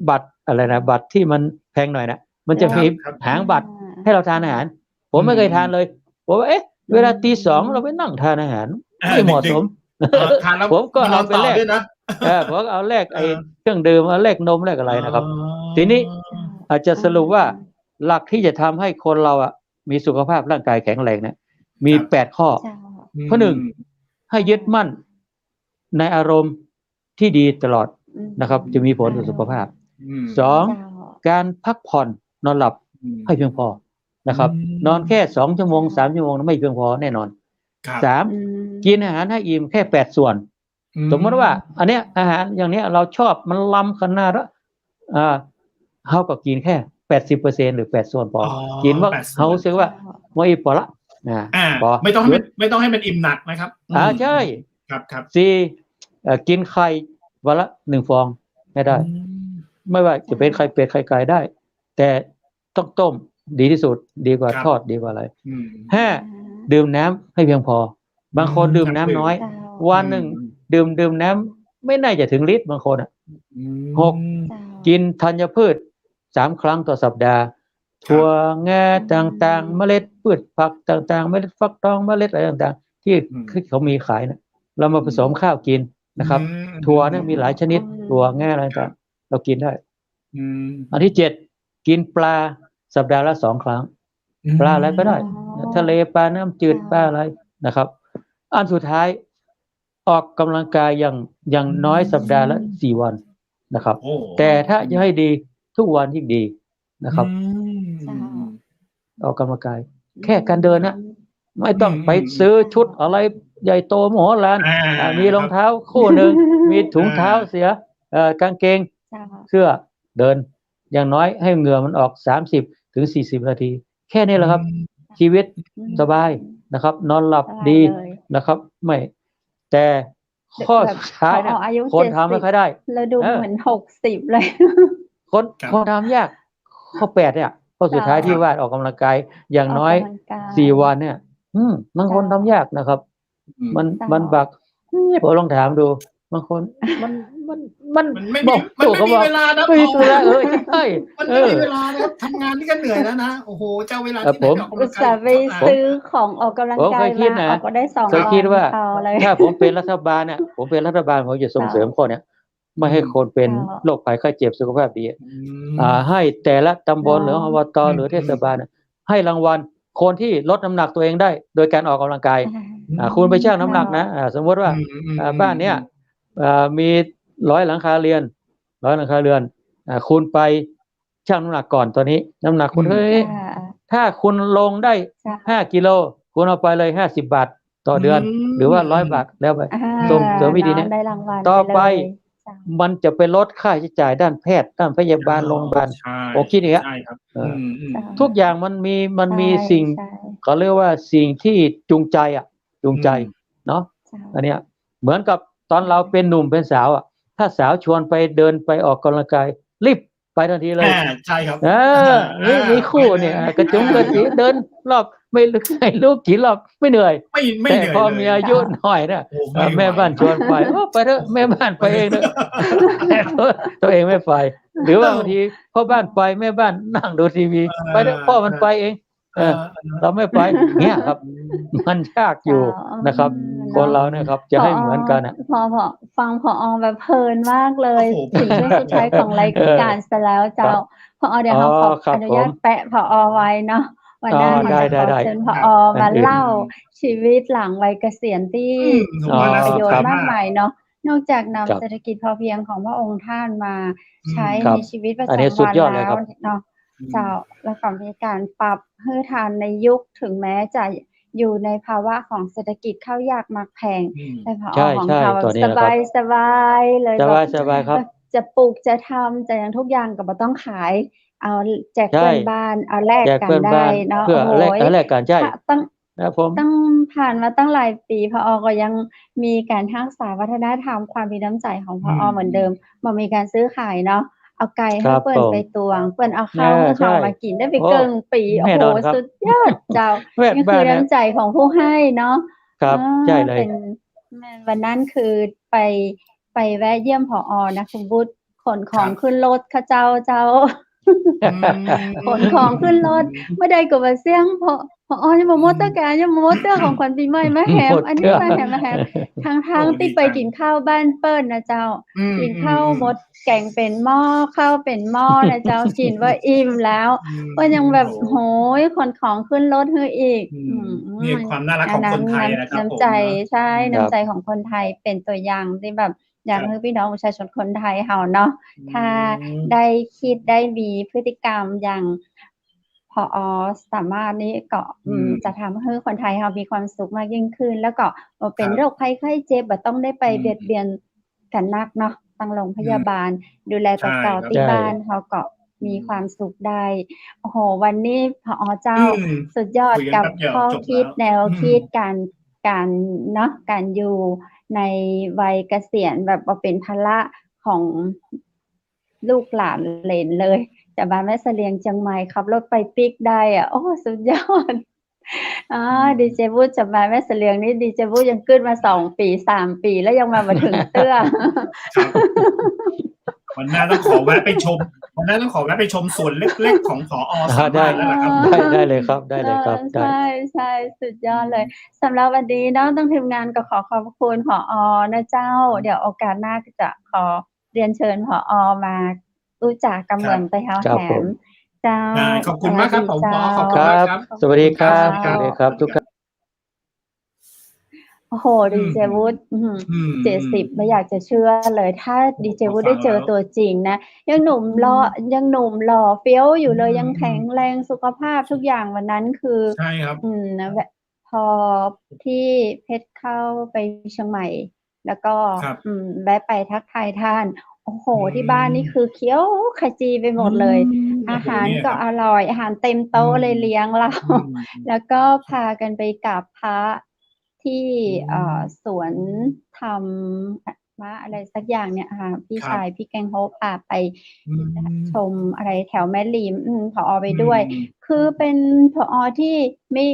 [SPEAKER 4] บัตรอะไรนะบัตรที่มันแพงหน่อยนะมันจะมีหางบัตรให้เราทานอาหารผมไม่เคยทานเลยผมว่าเวลาตี 2เราไปนั่งทานอาหารไม่เหมาะสมผมก็เอาไปแลกผมเอาแลกไอ้เครื่องดื่มเอาแลกนมแลกอะไรนะครับทีนี้อาจจะสรุปว่าหลักที่จะทำให้คนเรามีสุขภาพร่างกายแข็งแรงเนี่ยมี8 ข้อข้อ 1ให้ยึดมั่นในอารมณ์ที่ดีตลอดนะครับจะมีผลต่อสุขภาพ 2การพักผ่อนนอนหลับให้เพียงพอนะครับนอนแค่2 ชั่วโมง3 ชั่วโมงไม่เพียงพอแน่นอน 3กินอาหารให้อิ่มแค่8 ส่วนสมมติว่าอันเนี้ยอาหารอย่างเนี้ยเราชอบมันล้ำขนาดละเขาก็กินแค่ 80% หรือ8 ส่วนพอกินว่าเขารู้สึกว่าไม่พอละ
[SPEAKER 3] ไม่ต้องให้มันอิ่มหนักนะครับ
[SPEAKER 4] ใช่
[SPEAKER 3] ครับ
[SPEAKER 4] 4กินไข่วันละ1 ฟองไม่ได้ไม่ว่าจะเป็นไข่เป็ดไข่ไก่ได้แต่ต้องต้มดีที่สุดดีกว่าทอดดีกว่าอะไร5ดื่มน้ำให้เพียงพอบางคนดื่มน้ำน้อยวันหนึ่งดื่มน้ำไม่น่าจะถึงลิตรบางคน6กินธัญพืช3 ครั้งต่อสัปดาห์ถั่วงาต่างๆเมล็ดพืชผักต่างๆเมล็ดฟักทองเมล็ดอะไรต่างๆที่เขามีขายนะเรามาผสมข้าวกินนะครับถั่วเนี่ยมีหลายชนิดถั่วงาอะไรต่างๆเรากินได้อันที่7กินปลาสัปดาห์ละ2 ครั้งปลาอะไรก็ได้ทะเลปลาน้ำจืดปลาอะไรนะครับอันสุดท้ายออกกำลังกายอย่างน้อยสัปดาห์ละ4 วันนะครับแต่ถ้าจะให้ดีทุกวันยิ่งดีนะครับออกกำลังกายแค่การเดินนะไม่ต้องไปซื้อชุดอะไรใหญ่โตมโหฬารมีรองเท้าคู่หนึ่งมีถุงเท้าเสียกางเกงเสื้อเดินอย่างน้อยให้เหงื่อมันออก30 ถึง 40 นาทีแค่นี้แหละครับชีวิตสบายนะครับนอนหลับดีนะครับไม่แต่ข้อสุดท้ายเนี่ยคนทำไม่ค่อยได้
[SPEAKER 2] แล้วดูเหมือน60เลย
[SPEAKER 4] คนทำยากข้อ8เนี่ยข้อสุดท้ายที่ว่าออกกำลังกายอย่างน้อย4 วันเนี่ยบางคนทำยากนะครับมันบักผมลองถามดูบางคนมัน
[SPEAKER 3] ไม่มีเวลานะ
[SPEAKER 4] ไม่มีเวลาใช่
[SPEAKER 3] มันไม่มีเวลานะทำงานนี่ก็เหนื่อยแล้วนะโอ้โหเจ้าเวลาที่ไหนออกกำลังกาย
[SPEAKER 2] ไปซื้อของออกกำลังกายมาก็ได้2
[SPEAKER 4] เคยคิดว่าถ้าผมเป็นรัฐบาลเนี่ยผมจะส่งเสริมข้อเนี้ยไม่ให้คนเป็นโรคภัยไข้เจ็บสุขภาพดีให้แต่ละตำบลหรืออบตหรือเทศบาลให้รางวัลคนที่ลดน้ำหนักตัวเองได้โดยการออกกำลังกายคุณไปชั่งน้ำหนักนะสมมติว่าบ้านเนี้ยมี100 หลังคาเรือนคุณไปชั่งน้ำหนักก่อนตอนนี้น้ำหนักคุณถ้าคุณลงได้5 กิโลคุณเอาไปเลย50 บาทต่อเดือนหรือว่า100 บาทแล้วไปส่งเสริมวิธีนี้ต่อไปมันจะไปลดค่าใช้จ่ายด้านแพทย์ด้านพยาบาลโรงพยาบาลโอเคนี่ครับทุกอย่างมันมีสิ่งเขาเรียกว่าสิ่งที่จูงใจเนาะอันเนี้ยเหมือนกับตอนเราเป็นหนุ่มเป็นสาวถ้าสาวชวนไปเดินไปออกกำลังกายรีบไปทันทีเลย
[SPEAKER 3] ใช่ครับ
[SPEAKER 4] มีคู่เนี่ยกระจุงกระจิเดินรอบ ไม่ให้ลูกกี่รอบไม่เหนื่อย
[SPEAKER 3] ไม่เห
[SPEAKER 4] แต่
[SPEAKER 3] นื่อย
[SPEAKER 4] พอ
[SPEAKER 3] เลย
[SPEAKER 4] มีอายุหน่อยเนี่ย
[SPEAKER 3] โอ้ไม่ไหว
[SPEAKER 4] แม่บ้านชวนไปไปเถอะแม่บ้านไปเองเถอะแต่ตัวเองไม่ไป หรือว่าบางทีพ่อบ้านไปแม่บ้านนั่งดูทีวีไปเถอะพ่อมันไปเองเราไม่ไปเนี่ยครับ มันยากอยู่นะครับ คนเราเนี่ยครับจะให้เหมือนกันอ่ะ
[SPEAKER 2] พอฟังผอแบบเพลินมากเลย
[SPEAKER 3] โอ้โห
[SPEAKER 2] ถึงช่วงสุดท้ายของรายการซะแล้วเจ้าผอเดี๋ยวเราขอ
[SPEAKER 4] ครับ
[SPEAKER 2] อนุญาต
[SPEAKER 4] ผม
[SPEAKER 2] แปะผอไว้เนาะวันหน้า
[SPEAKER 4] อ๋อ
[SPEAKER 2] เราจะขอ
[SPEAKER 4] ได้
[SPEAKER 2] เชิญผ
[SPEAKER 3] ครั
[SPEAKER 2] อบ มาเล่าชีวิตหลังวัยเกษียณที่
[SPEAKER 3] ผมว่าน่า
[SPEAKER 2] ป
[SPEAKER 3] ส
[SPEAKER 2] ระ
[SPEAKER 3] น
[SPEAKER 2] โยช
[SPEAKER 3] ใจ
[SPEAKER 2] น์มากมายเนาะนอกจาก
[SPEAKER 4] ครับ
[SPEAKER 2] นำเศรษฐกิจพอเพียงของพระองค์ท่านมาใช้
[SPEAKER 4] ครั
[SPEAKER 2] ใน
[SPEAKER 4] บ
[SPEAKER 2] ชีวิตประ
[SPEAKER 4] อันนี้
[SPEAKER 2] จำ
[SPEAKER 4] สุ
[SPEAKER 2] วั
[SPEAKER 4] ด
[SPEAKER 2] น
[SPEAKER 4] ยอดเลย
[SPEAKER 2] แล้
[SPEAKER 4] คว รับ
[SPEAKER 2] เนาะเจ้าแล้วก็มีการปรับให้ทันในยุคถึงแม้จะอยู่ในภาวะของเศรษฐกิจข้าวยากหมากแพง แต่ผอ
[SPEAKER 4] ใช่
[SPEAKER 2] ของ
[SPEAKER 4] ใช่
[SPEAKER 2] เขาแบ
[SPEAKER 4] ตอบ นนี้นะครับ
[SPEAKER 2] สบายเลย
[SPEAKER 4] ส
[SPEAKER 2] แบบ
[SPEAKER 4] ายสบายครับ
[SPEAKER 2] จะปลูกจะทำจะอย่างทุกอย่างก็บ่ต้องขาย เอาแจก
[SPEAKER 4] ใช่
[SPEAKER 2] เพื่อนบ้านเอาแลก
[SPEAKER 4] แจก
[SPEAKER 2] กั
[SPEAKER 4] เพื่
[SPEAKER 2] น
[SPEAKER 4] อน
[SPEAKER 2] ได้
[SPEAKER 4] บ้าน
[SPEAKER 2] เนาะ
[SPEAKER 4] เพื่อ
[SPEAKER 2] โอ้โห
[SPEAKER 4] แลกกันใช่
[SPEAKER 2] ค่ะตั้ง
[SPEAKER 4] นะผม
[SPEAKER 2] ตั้งผ่านมาตั้งหลายปีผอก็ยังมีการรักษาวัฒนธรรมความมีน้ำใจของผอเหมือนเดิมบ่มีการซื้อขายเนาะเอาไก่
[SPEAKER 4] ครั
[SPEAKER 2] ให้
[SPEAKER 4] บ
[SPEAKER 2] เปิ้น
[SPEAKER 4] ผม
[SPEAKER 2] ไปตวงเปิ้นเอาข้าวให้
[SPEAKER 4] ใช่
[SPEAKER 2] เฮามากินได้ไป
[SPEAKER 4] โอ้
[SPEAKER 2] เกิงปีโอ้
[SPEAKER 4] แน่
[SPEAKER 2] โห
[SPEAKER 4] นอนครับ
[SPEAKER 2] สุดยอดเจ้า
[SPEAKER 4] แม่
[SPEAKER 2] นี่คื
[SPEAKER 4] บ้า
[SPEAKER 2] อน
[SPEAKER 4] เนี่ย
[SPEAKER 2] น้ำใจของผู้ให้เนาะ
[SPEAKER 4] ครับ ใช่เลย
[SPEAKER 2] เป็นแม่นวันนั้นคือไปแวะเยี่ยมผอนะคุณวุฒิขนของ
[SPEAKER 3] ครับ
[SPEAKER 2] ขึ้นรถค่ะเจ้าขนของขึ้นรถไม่ได้ก็ว่าเสียงผอยังบ่หมดเด้อกะยังบ่หมดเด้อของขวัญปีใหม่มาแหม
[SPEAKER 4] หมด
[SPEAKER 2] อันนี้มาแหมทั้งๆที่ไปกินข้าวบ้านเปิ้นนะเจ้า กินข้าวหมดแกงเป็นหม้อข้าวเป็นหม้อนะเจ้า กินว่าอิ่มแล้วก็ยังแบบโหยขนของขึ้นรถฮืออีก
[SPEAKER 3] นี่ความน่ารักของคนไทยนะครับ
[SPEAKER 2] น้ำใจ
[SPEAKER 3] ผม
[SPEAKER 2] ใช่
[SPEAKER 4] ครับ
[SPEAKER 2] น้ำใจของคนไทยเป็นตัวอย่างที่แบบอยากให้พี่น้องประชาชนคนไทยเฮาเนาะถ้าได้คิดได้มีพฤติกรรมอย่างผอสามารถนี้ก็จะทำให้คนไทยเฮามีความสุขมากยิ่งขึ้น แล้วก็บ่เป็นโรคภัยไข้เจ็บบ่ต้องได้ไปเบียดเบียนกันนักเนาะตั้งโรงพยาบาล ดูแลต่อๆที่
[SPEAKER 4] ใช่
[SPEAKER 2] บ้านเฮาก็มีความสุขได้โอ้โหวันนี้ผอเจ้า สุดยอด
[SPEAKER 3] คุยกั
[SPEAKER 2] กัน บ
[SPEAKER 3] แป๊บเดียว
[SPEAKER 2] ข้อ
[SPEAKER 3] จบ
[SPEAKER 2] คิด
[SPEAKER 3] แล้ว
[SPEAKER 2] แนวคิดการเนาะการอยู่ในวัยเกษียณแบบบ่เป็นภาระของลูกหลานเหลนเลยจากบ้านแม่เสลียงเชียงใหม่ขับรถไปปิกได้โอ้สุดยอดดีเจวุฒิจากบ้านแม่เสลียงนี่ดีเจวุฒิยังขึ้นมา2 ปี3 ปีแล้วยังมาบ่ถึงเตื้อ
[SPEAKER 3] ครับวันหน้าต้องขอแวะไปชมส่วนเล็กๆของผอสามารถแล้วล่ะครับ
[SPEAKER 4] ได้เลยครับ ได้เลยครับได้
[SPEAKER 2] ใช่สุดยอดเลยสำหรับวันนี้เนาะต้องทีมงานก็ขอบคุณผอนะเจ้า เดี๋ยวโอกาสหน้าจะขอเรียนเชิญผอมารู้จักกับเมืองไปเฮา
[SPEAKER 4] ครั
[SPEAKER 2] แถ
[SPEAKER 4] บผม
[SPEAKER 2] มเจ้า
[SPEAKER 3] ได้ขอบคุณมากครับผมผอขอบคุณ
[SPEAKER 4] ค
[SPEAKER 3] มาก
[SPEAKER 4] รับ
[SPEAKER 3] ครับ
[SPEAKER 4] สวัสดีครับ
[SPEAKER 3] ครับ
[SPEAKER 4] สวัสดีครับทุกท่าน
[SPEAKER 2] โอ้โหดีเจวุฒิ70ไม่อยากจะเชื่อเลยถ้าดีเจวุฒิ
[SPEAKER 3] ฟั
[SPEAKER 2] ได้
[SPEAKER 3] ง
[SPEAKER 2] เจอ
[SPEAKER 3] แล้ว
[SPEAKER 2] ตัวจริงนะยังหนุ่มหล่อเฟี้ยวอยู่เลยยังแข็งแรงสุขภาพทุกอย่างวันนั้นคือ
[SPEAKER 3] ใช่ครับ
[SPEAKER 2] นะพอที่เพชรเข้าไปเชียงใหม่ แล้วก็
[SPEAKER 3] ครับ
[SPEAKER 2] แวะไปทักทายท่าน โอ้โห ที่บ้านนี่คือเคี้ยวขจีไปหมดเลย อาหารก็อร่อย อาหารเต็มโต๊ะเลยเลี้ยงเรา แล้วก็พากันไปกราบพระที่สวนธรรมอะไรสักอย่างเนี่ยพี่ชายพี่แกงโฮพาไปชมอะไรแถวแม่ริมผอไปด้วย คือเป็นผอที่ไม่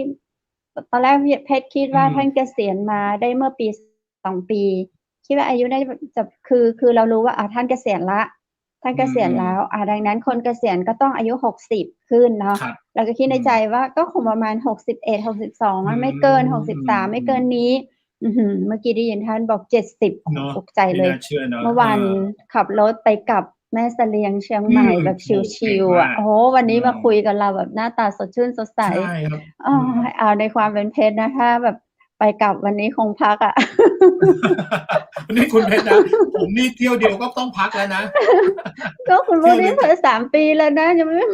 [SPEAKER 2] ตอนแรกเพชรคิดว่าท่านเกษียณมาได้เมื่อปี2 ปีคิดว่าอายุน่าจะคือเรารู้ว่าท่านเกษียณละท่านเกษียณแล้วดังนั้นคนเกษียณก็ต้องอายุ60ขึ้นเนาะเราก็คิดในใจว่าก็คงประมาณ61 62ไม่เกิน63ไม่เกินนี้เมื่อกี้ได้ยินท่านบอก70ตกใจเลยเมื่อวานขับรถไปกับแม่เสลียงเชียงใหม่แบบชิลๆโอ้โหวันนี้มาคุยกับเราแบบหน้าตาสดชื่นสดใสเอาในความเป็นเพชรนะถ้าแบบไปกลับวันนี้คงพัก
[SPEAKER 3] นี่คุณเพชรนะผมนี่เที่ยวเดียวก็ต้องพักแล้วนะ
[SPEAKER 2] ก็คุณพูดนี่เพิ่ง3 ปีแล้วนะยังไม่
[SPEAKER 3] ใช่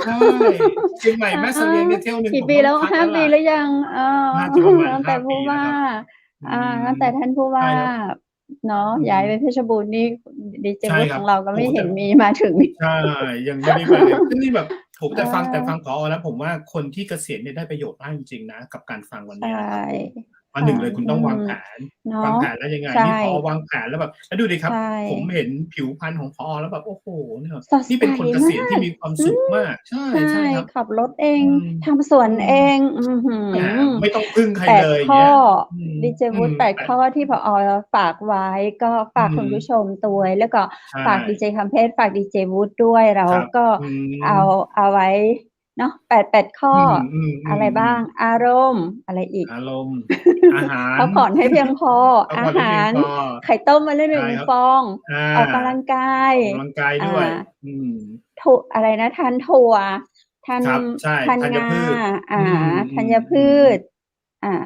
[SPEAKER 3] เชียงใหม่แม่เสลียงเนี่ยเที่ยวนึง
[SPEAKER 2] กี่ปีแล้ว5 ปีแล้วยังตั้งแต่ผู้ว่าตั้งแต่ท่านผู้ว่าเนาะย้ายไปเพชรบูรณ์นี่ดีเจวุฒิของเราก็ไม่เห็นมีมาถึง
[SPEAKER 3] ใช่ยังไม่ได้ไปเลยนี่แบบผมฟังผอแล้วผมว่าคนที่เกษียณเนี่ยได้ประโยชน์มากจริงๆนะกับการฟังวันนี้ วันหนึ่งเลยคุณต้องวางแผน
[SPEAKER 2] เนา
[SPEAKER 3] วาง
[SPEAKER 2] ะ
[SPEAKER 3] แผนแล้วยังไง
[SPEAKER 2] ใช่
[SPEAKER 3] นี่ผอวางแผนแล้วแบบแล้วดูดิครับ
[SPEAKER 2] ใช่
[SPEAKER 3] ผมเห็นผิวพรรณของผอแล้วแบบโอ้โหเนี่ย
[SPEAKER 2] สด
[SPEAKER 3] นี่
[SPEAKER 2] ใส
[SPEAKER 3] เป็นคนเกษียณ
[SPEAKER 2] มา
[SPEAKER 3] ที่
[SPEAKER 2] ก
[SPEAKER 3] มีความ
[SPEAKER 2] อื
[SPEAKER 3] สุข
[SPEAKER 2] ม
[SPEAKER 3] มาก ใช่
[SPEAKER 2] ใช่
[SPEAKER 3] ใช่ครับ
[SPEAKER 2] ขับรถเอง
[SPEAKER 3] อืม
[SPEAKER 2] ทำสวน
[SPEAKER 3] อืม
[SPEAKER 2] เอง อื้อฮื
[SPEAKER 3] แหม
[SPEAKER 2] อ
[SPEAKER 3] ไม่ต้องพึ่งใคร
[SPEAKER 2] 8
[SPEAKER 3] เลยอย่าง
[SPEAKER 2] ข้
[SPEAKER 3] เงี้
[SPEAKER 2] อ
[SPEAKER 3] ย อืม
[SPEAKER 2] ดีเจวุฒิ 8 ข้อที่ผอ. ฝากไว้ ก็ฝากคุณผู้ชมด้วย แล้วก็
[SPEAKER 3] ใช่
[SPEAKER 2] ฝากดีเจคัมเพชร ฝากดีเจวุฒิด้วย เรา
[SPEAKER 3] ครับ
[SPEAKER 2] ก็
[SPEAKER 3] อื
[SPEAKER 2] เอา
[SPEAKER 3] ม
[SPEAKER 2] ไว้เนาะ 8 ข้อ
[SPEAKER 3] อืม
[SPEAKER 2] อะไรบ้าง
[SPEAKER 3] ๆ ๆ ๆ
[SPEAKER 2] อารมณ์ อะไรอีก
[SPEAKER 3] อารมณ์ อาหาร
[SPEAKER 2] พักผ่อนให้เพียงพอ
[SPEAKER 3] พัก
[SPEAKER 2] อา
[SPEAKER 3] ผ่อนให้
[SPEAKER 2] หา
[SPEAKER 3] เพียง
[SPEAKER 2] ร
[SPEAKER 3] พอ
[SPEAKER 2] ไข่ต้มวันละ
[SPEAKER 3] ใช่
[SPEAKER 2] 1
[SPEAKER 3] ครับ
[SPEAKER 2] ฟอง
[SPEAKER 3] อา
[SPEAKER 2] ออกกำลังกาย
[SPEAKER 3] ออกกำลังกายด้วย อืม
[SPEAKER 2] อะไรนะ ทานถั่ว ทาน
[SPEAKER 3] ครับ ใช่
[SPEAKER 2] ทาน
[SPEAKER 3] ธัญ
[SPEAKER 2] งา
[SPEAKER 3] พืช อืม
[SPEAKER 2] ธัญพื
[SPEAKER 3] ๆ ๆ
[SPEAKER 2] ช อ่า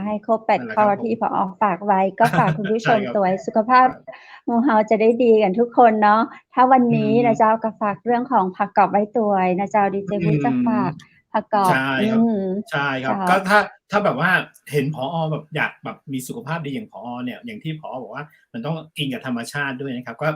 [SPEAKER 2] ให้ครบ
[SPEAKER 3] นั่น
[SPEAKER 2] 8
[SPEAKER 3] แหละ
[SPEAKER 2] ข้อ
[SPEAKER 3] ครับผ
[SPEAKER 2] ที่
[SPEAKER 3] ม
[SPEAKER 2] ผอ. ฝากไว้ ก็ฝากคุณผู้
[SPEAKER 3] ใช
[SPEAKER 2] ช่ ม
[SPEAKER 3] ครับ
[SPEAKER 2] ตัวสุขภาพ
[SPEAKER 3] ครับ
[SPEAKER 2] หมู่เฮาจะได้ดีกันทุกคนเนาะ ถ้าวัน
[SPEAKER 3] อื
[SPEAKER 2] นี้นะ
[SPEAKER 3] ม
[SPEAKER 2] เจ้า ก็ฝากเรื่องของผักกาดไว้ตัวนะเจ้า ดีเจ
[SPEAKER 3] อื
[SPEAKER 2] วุฒิ จะ
[SPEAKER 3] ม
[SPEAKER 2] ฝากผักกา
[SPEAKER 3] ใช
[SPEAKER 2] ด
[SPEAKER 3] ่ครับ ใช่ครั
[SPEAKER 2] เจ้
[SPEAKER 3] บ
[SPEAKER 2] า
[SPEAKER 3] ก็ถ้าแบบว่าเห็นผอ. แบบอยากแบบมีสุขภาพดีอย่างผอ. เนี่ย อย่างที่ผอ. บอกว่ามันต้องกินกับธรรมชาติด้วยนะครับ ก็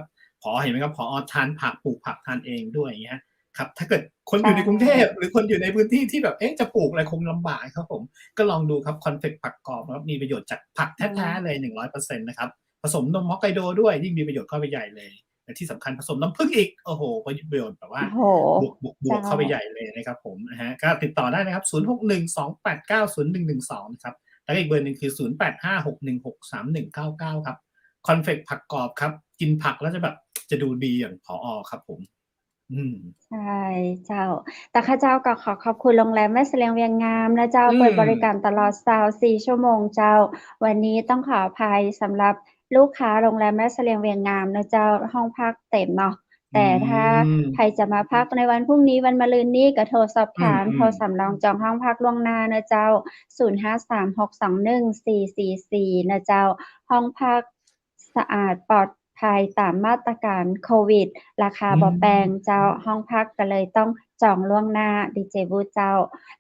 [SPEAKER 3] ผอ. เห็นไหมครับ ผอ. ทานผัก ปลูกผักทานเองด้วย อย่างเงี้ยครับ ถ้าเกิดคนอยู่ในกรุงเทพ หรือคนอยู่ในพื้นที่ที่แบบ เอ๊ะ จะปลูกอะไรคงลำบากครับผม ก็ลองดูครับ คอนเฟกต์ผักกรอบนะครับ มีประโยชน์จากผักแท้ ๆ เลย 100% นะครับ ผสมนมฮอกไกโดด้วย ยิ่งมีประโยชน์เข้าไปใหญ่เลย และที่สำคัญผสมน้ำผึ้งอีก โอ้โฮ ประโยชน์แบบว่า
[SPEAKER 2] โอ้โฮ
[SPEAKER 3] บวก ๆ ๆ เข้าไปใหญ่เลยนะครับผม อะฮะ ก็ติดต่อได้นะครับ 0612890112 นะครับ แล้วก็อีกเบอร์หนึ่งคือ 0856163199 ครับ คอนเฟกต์ผักกรอบครับ กินผักแล้วจะแบบ จะดูดีอย่างผอ. ครับผม อืม
[SPEAKER 2] ใช่เจ้า แต่ข้าเจ้าก็ขอขอบคุณโรงแรมแม่เสลียงเวียงงามนะเจ้า
[SPEAKER 3] อื
[SPEAKER 2] เปิดบริ
[SPEAKER 3] ม
[SPEAKER 2] การตลอด 24 ชั่วโมงเจ้า วันนี้ต้องขออภัยสำหรับลูกค้าโรงแรมแม่เสลียงเวียงงามนะเจ้า ห้องพักเต็มเนาะ
[SPEAKER 3] อื
[SPEAKER 2] แต่ถ้าใคร
[SPEAKER 3] ม
[SPEAKER 2] จะมาพักในวันพรุ่งนี้ วันมะรืนนี้ ก็โทรสอบ
[SPEAKER 3] อื
[SPEAKER 2] ถาม โทร
[SPEAKER 3] ม
[SPEAKER 2] สำรองจองห้องพักล่วงหน้านะเจ้า 0536214444 นะเจ้า ห้องพักสะอาดปลอดภัยตามมาตรการโควิด ราคา
[SPEAKER 3] อื
[SPEAKER 2] บ่แพง
[SPEAKER 3] ม
[SPEAKER 2] เจ้า ห้องพักก็เลยต้องจองล่วงหน้า ดีเจวุฒิเจ้า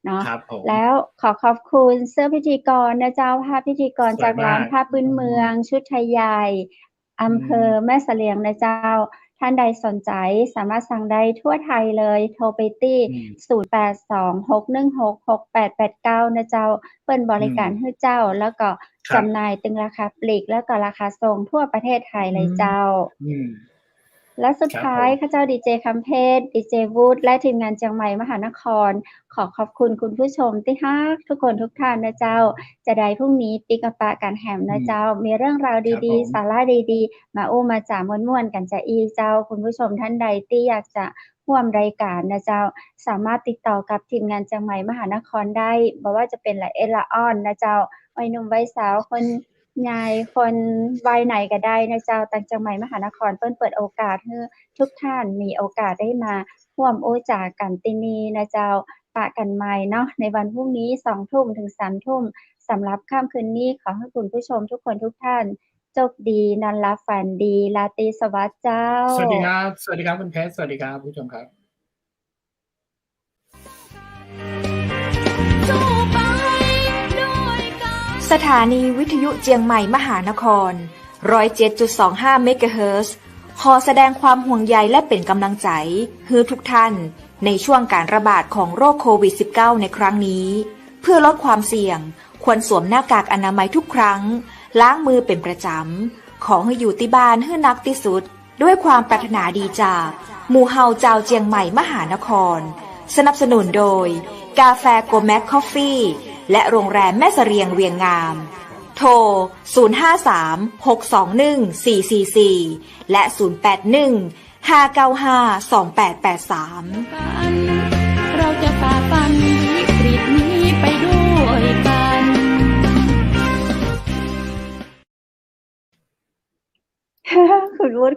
[SPEAKER 2] เนาะ
[SPEAKER 3] ครับผม
[SPEAKER 2] แล้วขอขอบคุณเสื้อพิธีกรนะเจ้า ผ้าพิธีกร
[SPEAKER 3] สว
[SPEAKER 2] จาย ก
[SPEAKER 3] มา
[SPEAKER 2] ร้าน
[SPEAKER 3] ก
[SPEAKER 2] ผ้าพื้นเมือง ชุดไทยใหญ่ อำเภอ
[SPEAKER 3] อืม
[SPEAKER 2] แม่เสลียงนะเจ้า ท่านใดสนใจสามารถสั่งได้ทั่วไทยเลย โทรไปที่
[SPEAKER 3] อืม
[SPEAKER 2] 0826166889 นะเจ้า เปิ้นบ
[SPEAKER 3] อื
[SPEAKER 2] ริการ
[SPEAKER 3] ม
[SPEAKER 2] ให้เจ้า แล้วก็
[SPEAKER 3] ครั
[SPEAKER 2] จำ
[SPEAKER 3] บ
[SPEAKER 2] หน่ายตึงราคาปลีก แล้วก็ราคาส่งทั่วประเทศไทย
[SPEAKER 3] อื
[SPEAKER 2] เลย
[SPEAKER 3] ม
[SPEAKER 2] เจ้า
[SPEAKER 3] อืม
[SPEAKER 2] และสุด
[SPEAKER 3] ครับ
[SPEAKER 2] ท้า
[SPEAKER 3] ผ
[SPEAKER 2] ย
[SPEAKER 3] ม
[SPEAKER 2] ข้าเจ้าดีเจคัมเพชร ดีเจวุฒิ และทีมงานเจียงใหม่มหานคร ขอขอบคุณคุณผู้ชมที่รักทุกคนทุกท่านนะเจ้า จะได้พรุ่งนี้ปิกะปะกันแหม
[SPEAKER 3] อื
[SPEAKER 2] นะ
[SPEAKER 3] ม
[SPEAKER 2] เจ้า มีเรื่องราว
[SPEAKER 3] ครับ
[SPEAKER 2] ดี
[SPEAKER 3] ผ
[SPEAKER 2] ๆ
[SPEAKER 3] ม
[SPEAKER 2] สาระดี ๆ มาโอ้มาจาม่วน ๆ กันจะอี้เจ้า คุณผู้ชมท่านใดที่อยากจะร่วมรายการนะเจ้า สามารถติดต่อกับทีมงานเจียงใหม่มหานครได้ บ่ว่าจะเป็นละเอียดละอ่อนนะเจ้า วัยหนุ่มวัยสาว คนใหญ่ คนวัยไหนก็ได้นะเจ้า ทางเจียงใหม่มหานครเปิ้นเปิดโอกาสให้ทุกท่านมีโอกาสได้มาร่วมโอ้จากันที่นี่นะเจ้า ปะกันใหม่เนาะในวันพรุ่งนี้ 20:00 ถึง 3:00 สำหรับค่ำคืนนี้ ขอให้คุณผู้ชมทุกคนทุกท่านโชคดี นอนหลับฝันดี ราตรีสวัสดิ์เจ้า
[SPEAKER 3] สวัสดีครับ สวัสดีครับคุณเพชร สวัสดีครับผู้ชมครับ
[SPEAKER 1] สถานีวิทยุเจียงใหม่มหานคร 107.25 เมกะเฮิรตซ์ ขอแสดงความห่วงใยและเป็นกำลังใจให้ทุกท่านในช่วงการระบาดของโรคโควิด -19 ในครั้งนี้ เพื่อลดความเสี่ยง ควรสวมหน้ากากอนามัยทุกครั้ง ล้างมือเป็นประจำ ขอให้อยู่ที่บ้านให้นักที่สุด ด้วยความปรารถนาดีจากหมู่เฮาเจ้าเจียงใหม่มหานคร สนับสนุนโดย กาแฟโกแมคคอฟฟี่ และโรงแรมแม่เสรียงเวียงงาม โทร 053-621-444 และ 081-595-2883
[SPEAKER 5] เราจะฝ่าฟันวิกฤตนี้ไปด้วยกัน
[SPEAKER 2] คุณวุฒิ